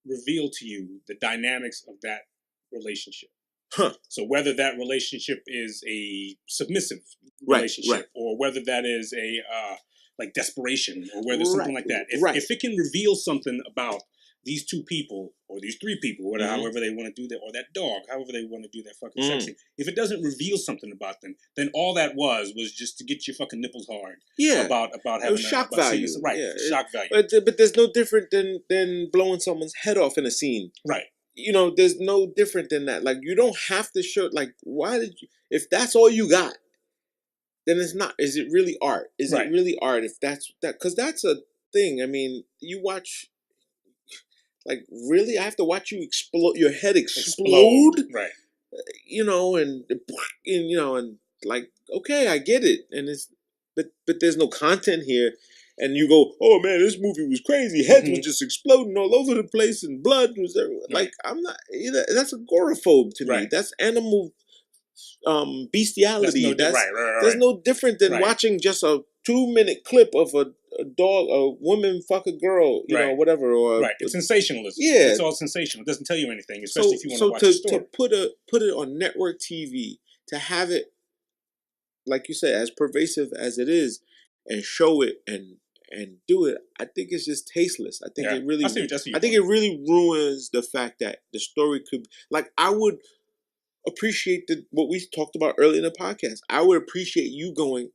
reveal to you the dynamics of that relationship. So whether that relationship is a submissive relationship, or whether that is a like desperation, or whether something like that. If it can reveal something about these two people, or these three people, whatever, however they want to do that, or that dog, however they want to do their fucking sex scene. If it doesn't reveal something about them, then all that was just to get your fucking nipples hard. Yeah, about having shock value. Shock value. But there's no different than blowing someone's head off in a scene. Right. You know, there's no different than that. Like you don't have to show. Like why did you? If that's all you got, then it's not. Is it really art? Is it really art? If that's that, because that's a thing. I mean, you watch. Like really, I have to watch you explode, your head explode, right? You know, and you know, and like, okay, I get it, and but there's no content here, and you go, oh man, this movie was crazy, heads was just exploding all over the place, and blood was everywhere. Like I'm not, that's agoraphobe to me. That's animal, bestiality. There's no different than watching just a 2-minute clip of a dog, a woman fuck a girl, you know, whatever. Or it's sensationalism. Yeah, it's all sensational. It doesn't tell you anything, especially if you want to watch a story. To put it on network TV, to have it, like you said, as pervasive as it is, and show it and do it, I think it's just tasteless. I think it really, I think it really ruins the fact that the story could, like, I would appreciate what we talked about earlier in the podcast. I would appreciate you going,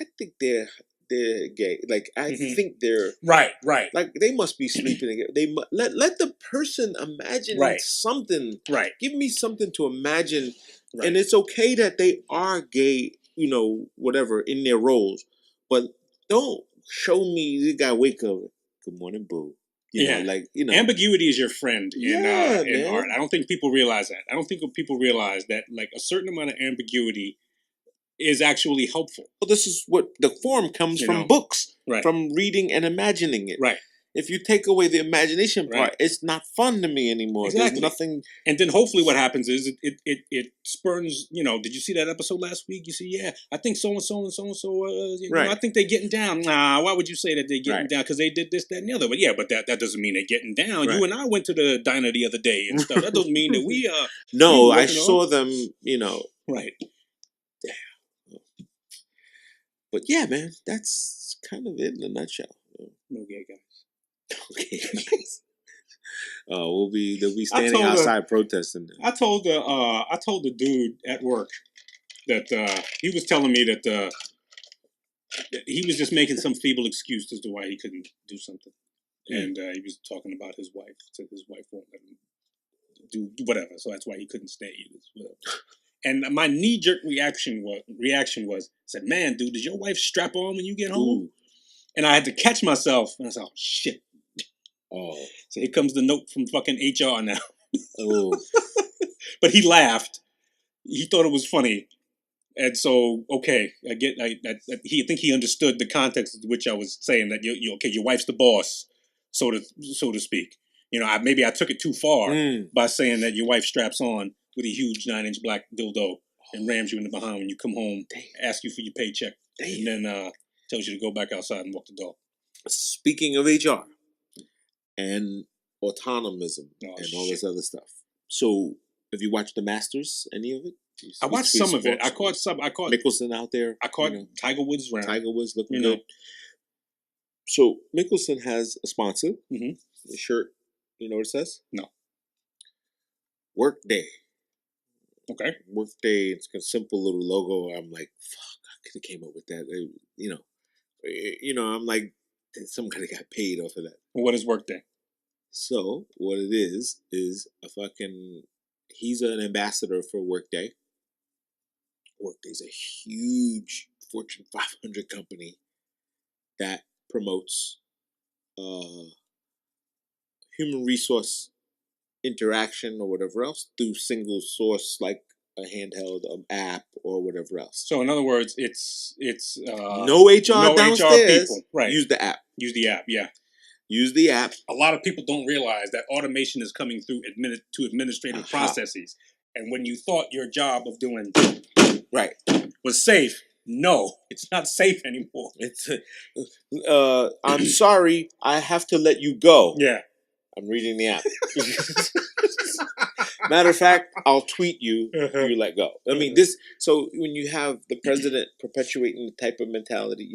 I think they're gay. Like I think they're right. Like they must be sleeping together. They let the person imagine something. Right. Give me something to imagine, and it's okay that they are gay. You know, whatever in their roles, but don't show me the guy wake up. Good morning, boo. You know, like ambiguity is your friend in art. I don't think people realize that. I don't think people realize that like a certain amount of ambiguity is actually helpful. Well, this is what the form comes from books, from reading and imagining it. Right. If you take away the imagination part, it's not fun to me anymore. Exactly. There's nothing. And then hopefully what happens is it spurns. You know, did you see that episode last week? You see, I think so and so and so and so. You know, I think they're getting down. Nah, why would you say that they're getting down? Because they did this, that, and the other. But but that doesn't mean they're getting down. You and I went to the diner the other day and stuff. That doesn't mean that we No, I saw them. You know. Right. But yeah, man, that's kind of it in a nutshell. No gay guys. Okay. They'll be standing outside protesting. I told the dude at work that he was telling me that he was just making some feeble excuse as to why he couldn't do something. and he was talking about his wife. Said his wife won't let him do whatever, so that's why he couldn't stay. And my knee-jerk reaction was, said, "Man, dude, did your wife strap on when you get home?" Ooh. And I had to catch myself, and I said, "Oh shit!" Oh. So here comes the note from fucking HR now. Oh. But he laughed. He thought it was funny. And so, okay, I think he understood the context of which I was saying that your wife's the boss, so to speak. Maybe I took it too far by saying that your wife straps on with a huge 9-inch black dildo and rams you in the behind when you come home, asks you for your paycheck, and then tells you to go back outside and walk the dog. Speaking of HR and autonomism and all this other stuff, so have you watched The Masters? Any of it? I watched some of it. I caught Mickelson out there. I caught Tiger Woods round. Tiger Woods looking good. So Mickelson has a sponsor. A shirt. You know what it says? No. Workday. Okay. Workday. It's a simple little logo. I'm like, fuck, I could have came up with that. I'm like, somebody got paid off of that. What is Workday? So what it is he's an ambassador for Workday. Workday's a huge Fortune 500 company that promotes human resource interaction or whatever else through single source, like a handheld app or whatever else. So in other words, it's no HR downstairs. People. Right. Use the app. Use the app. Yeah. Use the app. A lot of people don't realize that automation is coming through to administrative processes. And when you thought your job of doing was safe, no, it's not safe anymore. It's I'm sorry, I have to let you go. Yeah. I'm reading the app. Matter of fact, I'll tweet you if you let go. I mean, so when you have the president perpetuating the type of mentality,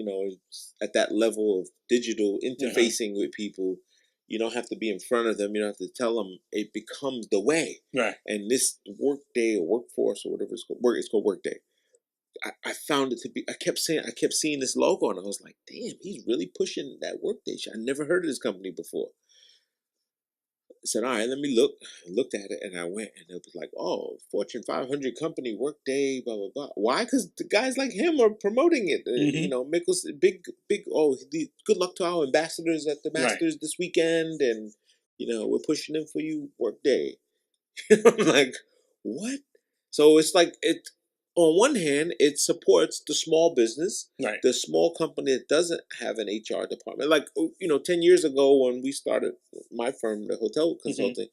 at that level of digital interfacing with people, you don't have to be in front of them. You don't have to tell them. It becomes the way. Right. And this Workday or Workforce or whatever it's called Workday. I found it to be. I kept seeing this logo, and I was like, "Damn, he's really pushing that Workday shit." I never heard of this company before. I said, "All right, let me look." I looked at it, and I went, and it was like, "Oh, Fortune 500 company, Workday, blah blah blah." Why? Because the guys like him are promoting it. Mickelson, big. Oh, good luck to our ambassadors at the Masters this weekend, and we're pushing them for you, Workday. I'm like, what? So it's like it. On one hand, it supports the small business, the small company that doesn't have an HR department. Like, 10 years ago when we started my firm, the hotel consulting,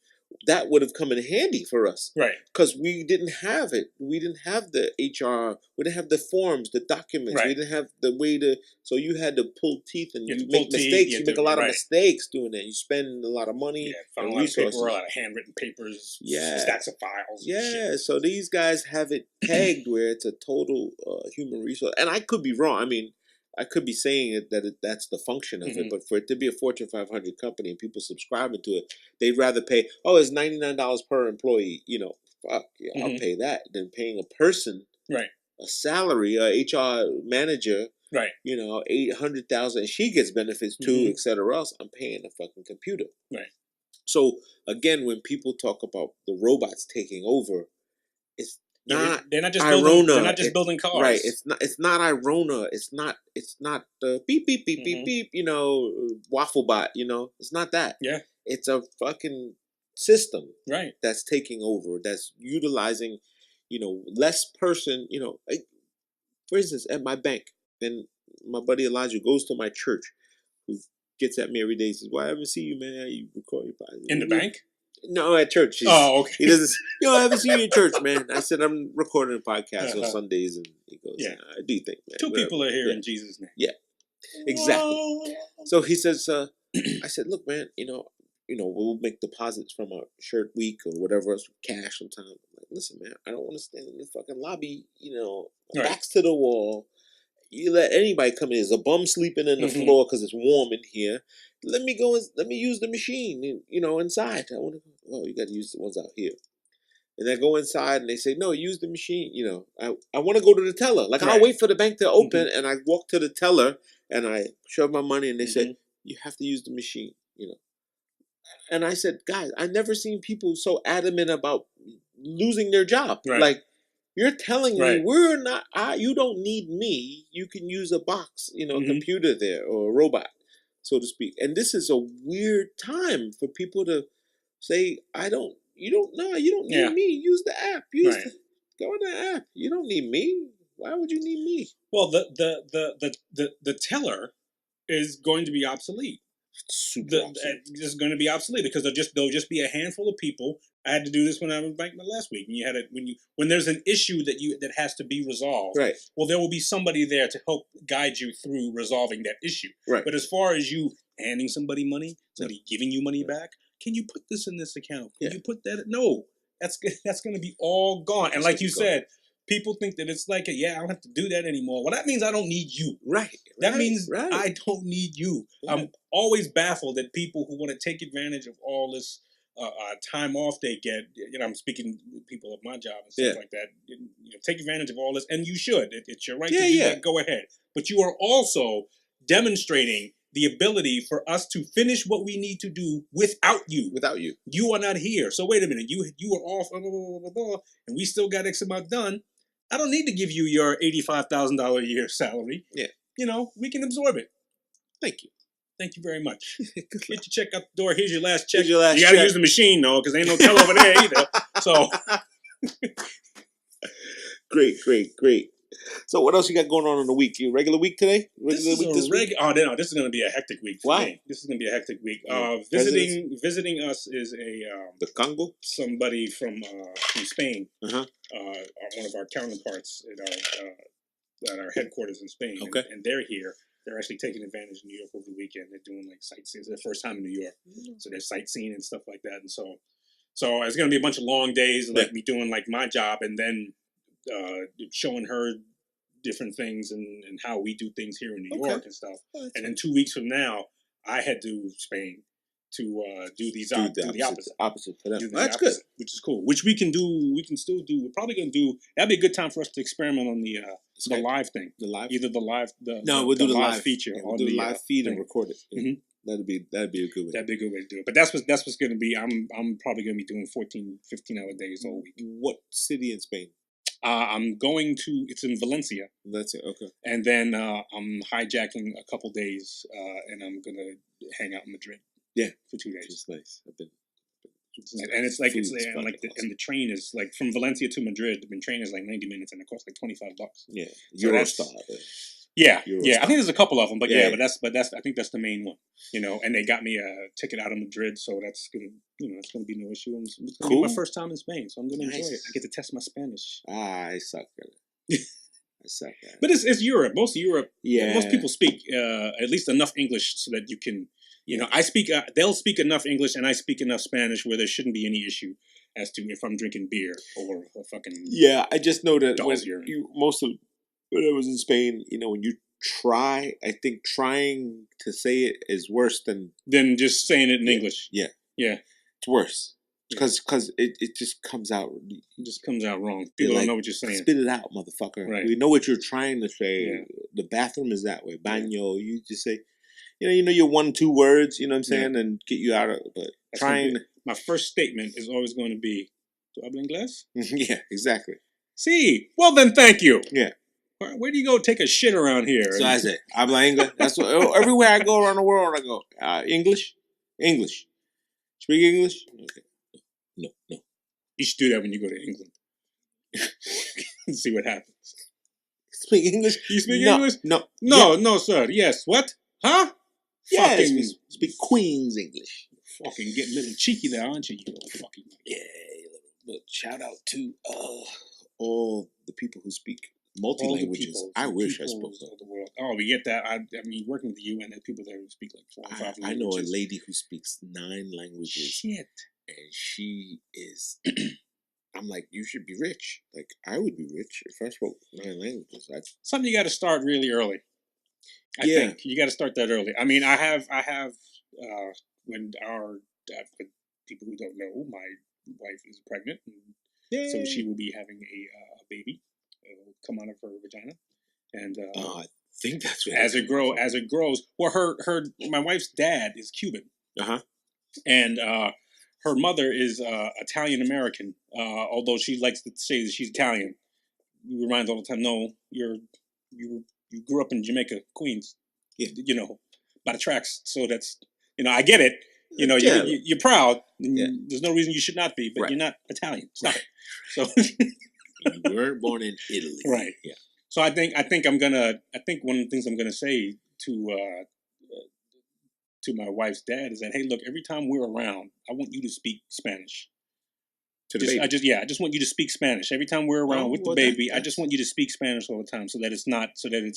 that would have come in handy for us. Right. Because we didn't have it. We didn't have the HR. We didn't have the forms, the documents. Right. We didn't have the way to. So you had to pull teeth and you make teeth, mistakes. You make a lot of right. mistakes doing that. You spend a lot of money and resources. A lot of handwritten papers, stacks of files. Yeah, so these guys have it pegged where it's a total human resource. And I could be wrong. I mean, I could be saying that's the function of it, but for it to be a Fortune 500 company and people subscribing to it, they'd rather pay, it's $99 per employee. Fuck, yeah, I'll pay that than paying a person, a salary, a HR manager, $800,000, and she gets benefits too, et cetera else. I'm paying a fucking computer. Right. So again, when people talk about the robots taking over, it's they're not just Irona. They're not just building cars. Right. It's not Irona. It's not the beep beep beep beep beep. Wafflebot. It's not that. Yeah. It's a fucking system. Right. That's taking over. That's utilizing, less person. Like, for instance, at my bank, then my buddy Elijah goes to my church, who gets at me every day. He says, "Well, I haven't seen you, man. You record your podcast in the bank." No, at church. Okay. He doesn't. I haven't seen you in church, man. I said I'm recording a podcast on Sundays, and he goes, "I do think, man. Two people are here in Jesus' name." Yeah, exactly. Whoa. So he says, "I said, look, man. We'll make deposits from our shirt week or whatever else, cash sometime. I'm like, listen, man, I don't want to stand in the fucking lobby. Backs to the wall. You let anybody come in. There's a bum sleeping in the floor because it's warm in here. Let me go. Let me use the machine. Inside. I want to. Well, you got to use the ones out here. And I go inside and they say, no, use the machine. I want to go to the teller. Like I'll wait for the bank to open and I walk to the teller and I shove my money and they say, you have to use the machine. you know. And I said, guys, I never seen people so adamant about losing their job. Right. Like, you're telling me Right. we're not. You don't need me. You can use a box, a Mhm. computer there or a robot, so to speak. And this is a weird time for people to say, "I don't. You don't know. You don't need Yeah. me. Use the app. Right. Go on the app. You don't need me. Why would you need me?" Well, the teller is going to be obsolete. Super obsolete. It's going to be obsolete because there'll just be a handful of people. I had to do this when I was back last week, and you had it when there's an issue that has to be resolved. Right. Well, there will be somebody there to help guide you through resolving that issue. Right. But as far as you handing somebody money, somebody giving you money back, can you put this in this account? Can you put that? No, that's going to be all gone. And like you said, people think that it's like, I don't have to do that anymore. Well, that means I don't need you. Right. That means I don't need you. Right. I'm always baffled at people who want to take advantage of all this time off they get. I'm speaking with people of my job and stuff like that. Take advantage of all this, and you should. It's your right to do that. Go ahead. But you are also demonstrating the ability for us to finish what we need to do without you. Without you. You are not here. So wait a minute. You were off, and we still got X amount done. I don't need to give you your $85,000 a year salary. Yeah. We can absorb it. Thank you. Thank you very much. Get your check out the door. Here's your last check. Here's your last you got to check. use the machine, though, because ain't no tell over there either. So. Great. So what else you got going on in the week? Your regular week today? This is going to be a hectic week for me. This is going to be a hectic week. Visiting us is the Congo? Somebody from Spain. Uh-huh. One of our counterparts at our headquarters in Spain. Okay. And they're here. They're actually taking advantage of New York over the weekend. They're doing like sightseeing. It's their first time in New York. So they're sightseeing and stuff like that. And so it's going to be a bunch of long days, like me doing like my job and then showing her different things and how we do things here in New York and stuff. And then 2 weeks from now, I head to Spain to do the opposite for them. That's good. Which is cool. Which we can do. We can still do. We're probably going to do. That'd be a good time for us to experiment on the live thing. The live. Either the live. We'll do the live feature. We'll do the live feed and record it. Mm-hmm. That'd be a good way. That'd be a good way to do it. But that's what's going to be. I'm probably going to be doing 14, 15-hour days all week. What city in Spain? I'm going to. It's in Valencia. That's it. Okay. And then I'm hijacking a couple days, and I'm gonna hang out in Madrid. Yeah, for 2 days. It's nice. And the train is like from Valencia to Madrid. The train is like 90 minutes, and it costs like $25. Yeah, so Eurostar. Yeah. I think there's a couple of them, but I think that's the main one. And they got me a ticket out of Madrid, so that's gonna be no issue. And it's gonna be my first time in Spain, so I'm gonna enjoy it. I get to test my Spanish. I suck at it. But it's Europe. Most of Europe. Yeah. Most people speak at least enough English so that you can. I speak. They'll speak enough English, and I speak enough Spanish where there shouldn't be any issue as to if I'm drinking beer or a fucking. Yeah, I just know that when I was in Spain, when you try, I think trying to say it is worse than just saying it in English. Yeah, it's worse because it just comes out. It just comes out wrong. People don't know what you're saying. Spit it out, motherfucker. Right. We know what you're trying to say. Yeah. The bathroom is that way. Baño. You just say, you know your 1-2 words. You know what I'm saying, and get you out of. But my first statement is always going to be, "Do habla inglés?" Yeah, exactly. See, well then, thank you. Yeah. Where do you go take a shit around here? So I say, habla English. That's what, everywhere I go around the world, I go, English. Speak English? Okay. No. You should do that when you go to England. And see what happens. Speak English? You speak English? No, sir. Yes. What? Huh? Yes, speak Queen's English. Fucking getting a little cheeky there, aren't you? You little fucking... Yeah. But shout out to all the people who speak multi-languages. I wish I spoke the world. Oh, we get that. I mean, working with the UN, there's people there who speak like 4 or 5 languages. I know a lady who speaks 9 languages. Shit. And she is... I'm like, you should be rich. Like, I would be rich if I spoke 9 languages. Something you got to start really early. I think you got to start that early. I mean, I have. When for people who don't know, my wife is pregnant, so she will be having a baby. It'll come out of her vagina, and I think that's what as it grows. Well, my wife's dad is Cuban. And her mother is Italian American, although she likes to say that she's Italian. We remind all the time, no, you grew up in Jamaica, Queens. Yeah. You know, by the tracks. So that's, I get it. You're proud. Yeah. There's no reason you should not be, but Right. you're not Italian. Stop it. So you weren't born in Italy, right? Yeah. So I think one of the things I'm gonna say to my wife's dad is that, hey, look, every time we're around, I want you to speak Spanish. To the baby. I just want you to speak Spanish every time we're around with the baby. I just want you to speak Spanish all the time, so that it's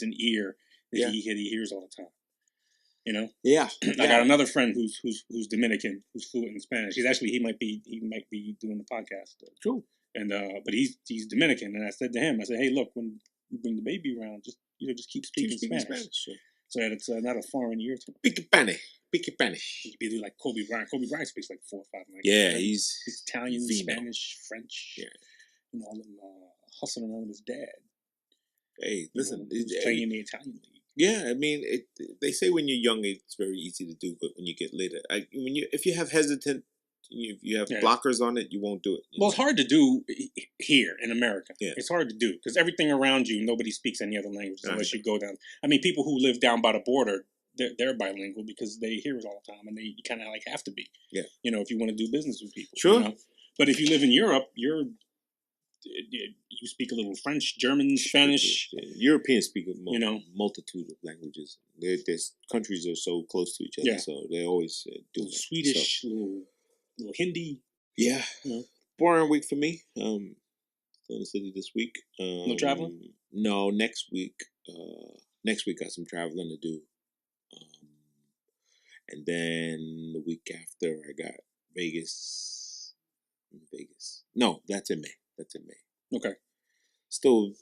an ear that he hears all the time. Yeah. I got another friend who's Dominican, who's fluent in Spanish. He might be doing the podcast. True. And but he's Dominican, and I said to him, hey, look, when you bring the baby around, just keep speaking Spanish. Sure. So that it's not a foreign ear to him. Speak Spanish. He could be like Kobe Bryant. Kobe Bryant speaks like 4 or 5 languages. Yeah, right? he's Italian, Vino. Spanish, French. Yeah. All them hustling around with his dad. Hey, listen, He's playing in the Italian league. Yeah, I mean, they say when you're young, it's very easy to do, but when you get later, if you have if you have blockers on it, you won't do it. Well, it's hard to do here in America. Yeah. It's hard to do because everything around you, nobody speaks any other language unless you go down. I mean, people who live down by the border, they're bilingual because they hear it all the time, and you kind of like have to be. Yeah. If you want to do business with people. Sure. But if you live in Europe, you speak a little French, German, Spanish. Europeans speak a multitude of languages. There's countries are so close to each other, so they always do Swedish, little Hindi. Yeah. Boring week for me. Still in the city this week. No traveling? No, next week. Next week got some traveling to do. And then the week after I got Vegas. No, that's in May. Okay. Still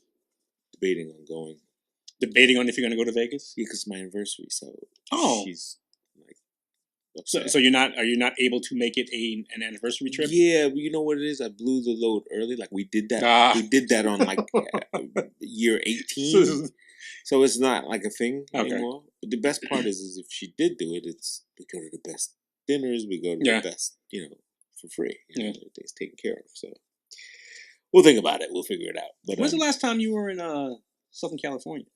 debating on going. Debating on if you're going to go to Vegas? Yeah, because it's my anniversary, so she's like upset. So are you not able to make it an anniversary trip? Yeah, but you know what it is? I blew the load early. Like we did that. We did that on like year 18. So it's not like a thing anymore. But the best part is if she did do it, we go to the best dinners, we go to the best, for free. Everything's taken care of. So we'll think about it. We'll figure it out. But when's the last time you were in Southern California?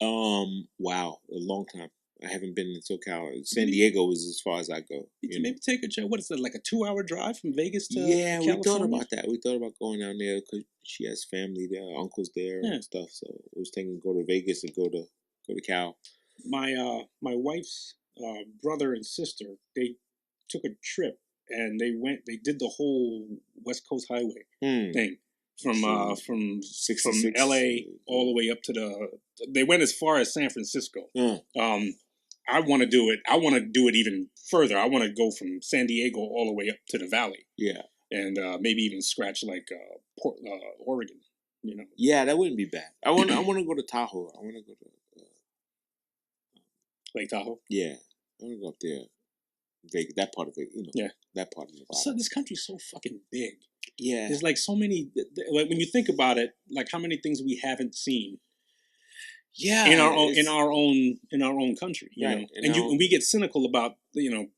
Wow, a long time. I haven't been in SoCal. San Diego is as far as I go. Maybe take a trip. What is it, like a 2-hour drive from Vegas to California? We thought about that. We thought about going down there because she has family there, uncles there and stuff. So I was thinking go to Vegas and go to Cal. My wife's brother and sister, they took a trip and they did the whole West Coast Highway thing. From LA all the way up to they went as far as San Francisco. I want to do it. I want to do it even further. I want to go from San Diego all the way up to the valley. Yeah, and maybe even scratch like Oregon. Yeah, that wouldn't be bad. I want to go to Tahoe. I want to go to Lake Tahoe. Yeah, I want to go up there. Vegas, that part of it, that part of Nevada. So this country's so fucking big. Yeah, there's like so many. Like when you think about it, like how many things we haven't seen. Yeah, in our own country, you know, and we get cynical about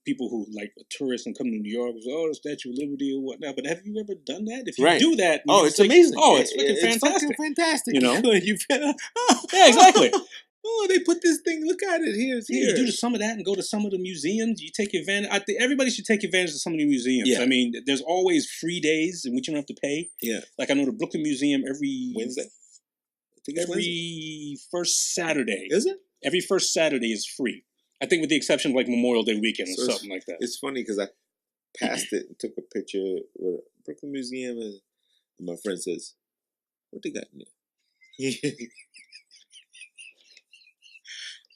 people who like tourists and come to New York. The Statue of Liberty or whatnot. But have you ever done that? If you do that, it's amazing. Oh, it's fucking fantastic. Fucking fantastic. Yeah, exactly. Oh, they put this thing. Look at it. Here. You do some of that and go to some of the museums. You take advantage. I think everybody should take advantage of some of the museums. Yeah. I mean, there's always free days in which you don't have to pay. Yeah. Like I know the Brooklyn Museum every Wednesday. Every first Saturday. Is it? Every first Saturday is free. I think with the exception of like Memorial Day weekend or something like that. It's funny because I passed it and took a picture with Brooklyn Museum and my friend says, "What they got in there?"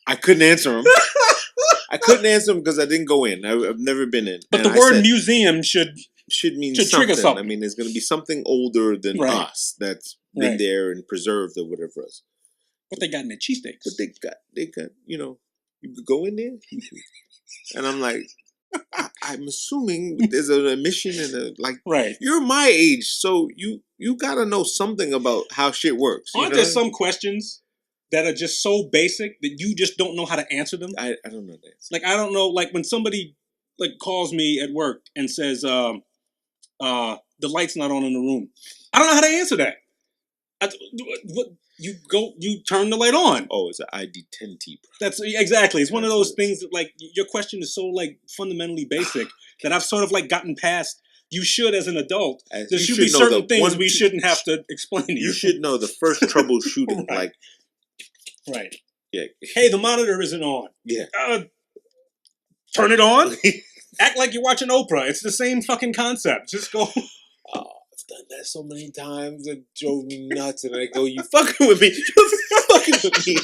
I couldn't answer him. Because I didn't go in. I've never been in. But the word museum should mean trigger something. I mean, there's going to be something older than us that's been there and preserved or whatever else. What they got in their cheesesteaks? But they got, you could go in there. And I'm like, I'm assuming there's an admission and you're my age, so you got to know something about how shit works. Aren't there some questions that are just so basic that you just don't know how to answer them. I don't know that. Like, I don't know, like when somebody like calls me at work and says, the light's not on in the room. I don't know how to answer that. You turn the light on. Oh, it's an ID10T. That's exactly. It's one of those things that like your question is so like fundamentally basic that I've sort of like gotten past. You should, as an adult, there should be certain things we shouldn't have to explain to you. You should know the first troubleshooting, Right. like. Right. Yeah. Hey, the monitor isn't on. Yeah. Turn it on. Act like you're watching Oprah. It's the same fucking concept. Just go. Oh, I've done that so many times. It drove me nuts. And I go, you fucking with me. You fucking with me.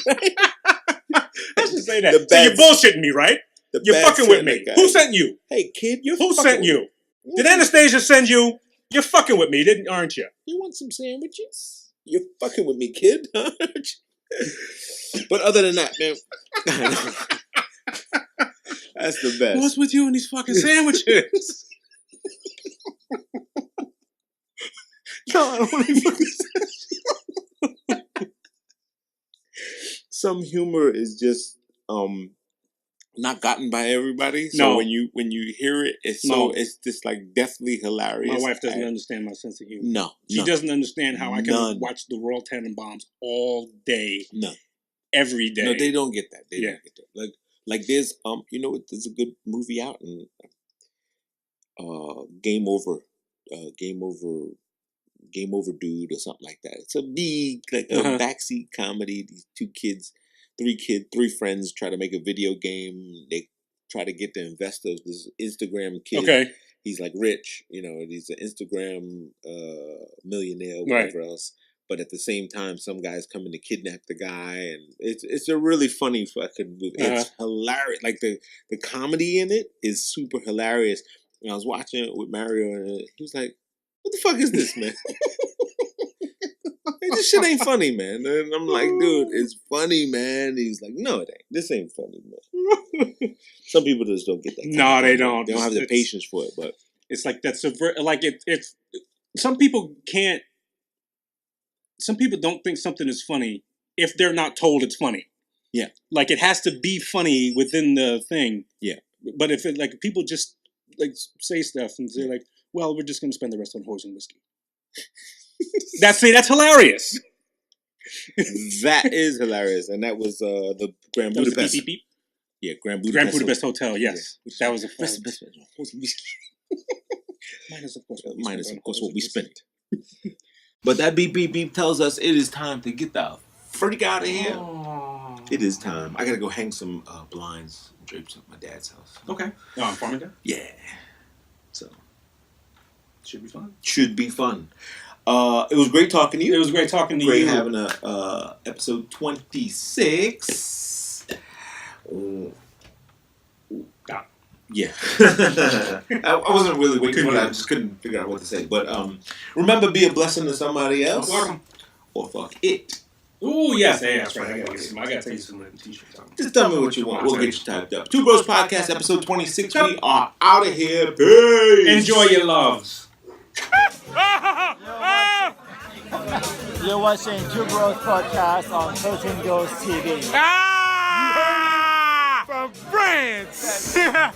I should say that. So you're bullshitting me, right? You're fucking with me. Guy. Who sent you? Hey, kid, Who sent you? Did Anastasia send you? You're fucking with me, aren't you? You want some sandwiches? You're fucking with me, kid. But other than that, man. That's the best. What's with you and these fucking sandwiches? No, I don't want any fucking sandwiches. Some humor is just not gotten by everybody. So when you hear it, it's just like deathly hilarious. My wife doesn't understand my sense of humor. No. She doesn't understand how I can watch the Royal Tenenbaums all day. No. Every day. No, they don't get that. They don't get that. Like there's you know what, there's a good movie out and Game Over Dude or something like that. It's a big backseat comedy. These three friends try to make a video game. They try to get the investors. This Instagram kid. Okay. He's like rich, you know, he's an Instagram millionaire, whatever else. But at the same time, some guy's coming to kidnap the guy, and it's a really funny fucking movie. It's hilarious. Like the comedy in it is super hilarious. And I was watching it with Mario, and he was like, "What the fuck is this, man? Hey, this shit ain't funny, man." And I'm like, "Dude, it's funny, man." He's like, "No, it ain't. This ain't funny, man." Some people just don't get that. No, they don't. They don't have the patience for it, but it's like that's like it's. Some people can't. Some people don't think something is funny if they're not told it's funny. Yeah. Like it has to be funny within the thing. Yeah. But if it like people just like say stuff and say like, well, we're just gonna spend the rest on whores and whiskey. That's hilarious. That is hilarious. And that was the Grand Budapest. Beep, beep, beep. Yeah, Grand Budapest Hotel, yes. Yeah. That was a best minus of course what we spent. But that beep beep beep tells us it is time to get the freak out of here. Aww. It is time. I gotta go hang some blinds and drapes at my dad's house. Okay. Oh, I'm farming there? Yeah. So. Should be fun. Should be fun. It was great talking to you. It was great talking to you. Great having a episode 26. Yeah. I wasn't really waiting for that. I just couldn't figure out what to say. But remember, be a blessing to somebody else. Welcome. Or fuck it. Ooh, yes. Hey, that's right. I gotta tell you some t-shirts. Just tell me what you want. We'll get you typed up. Two Bros Podcast, episode 26. We are out of here. Peace. Enjoy your loves. You're watching Two Bros Podcast on Protein Ghost TV. From France! Yeah!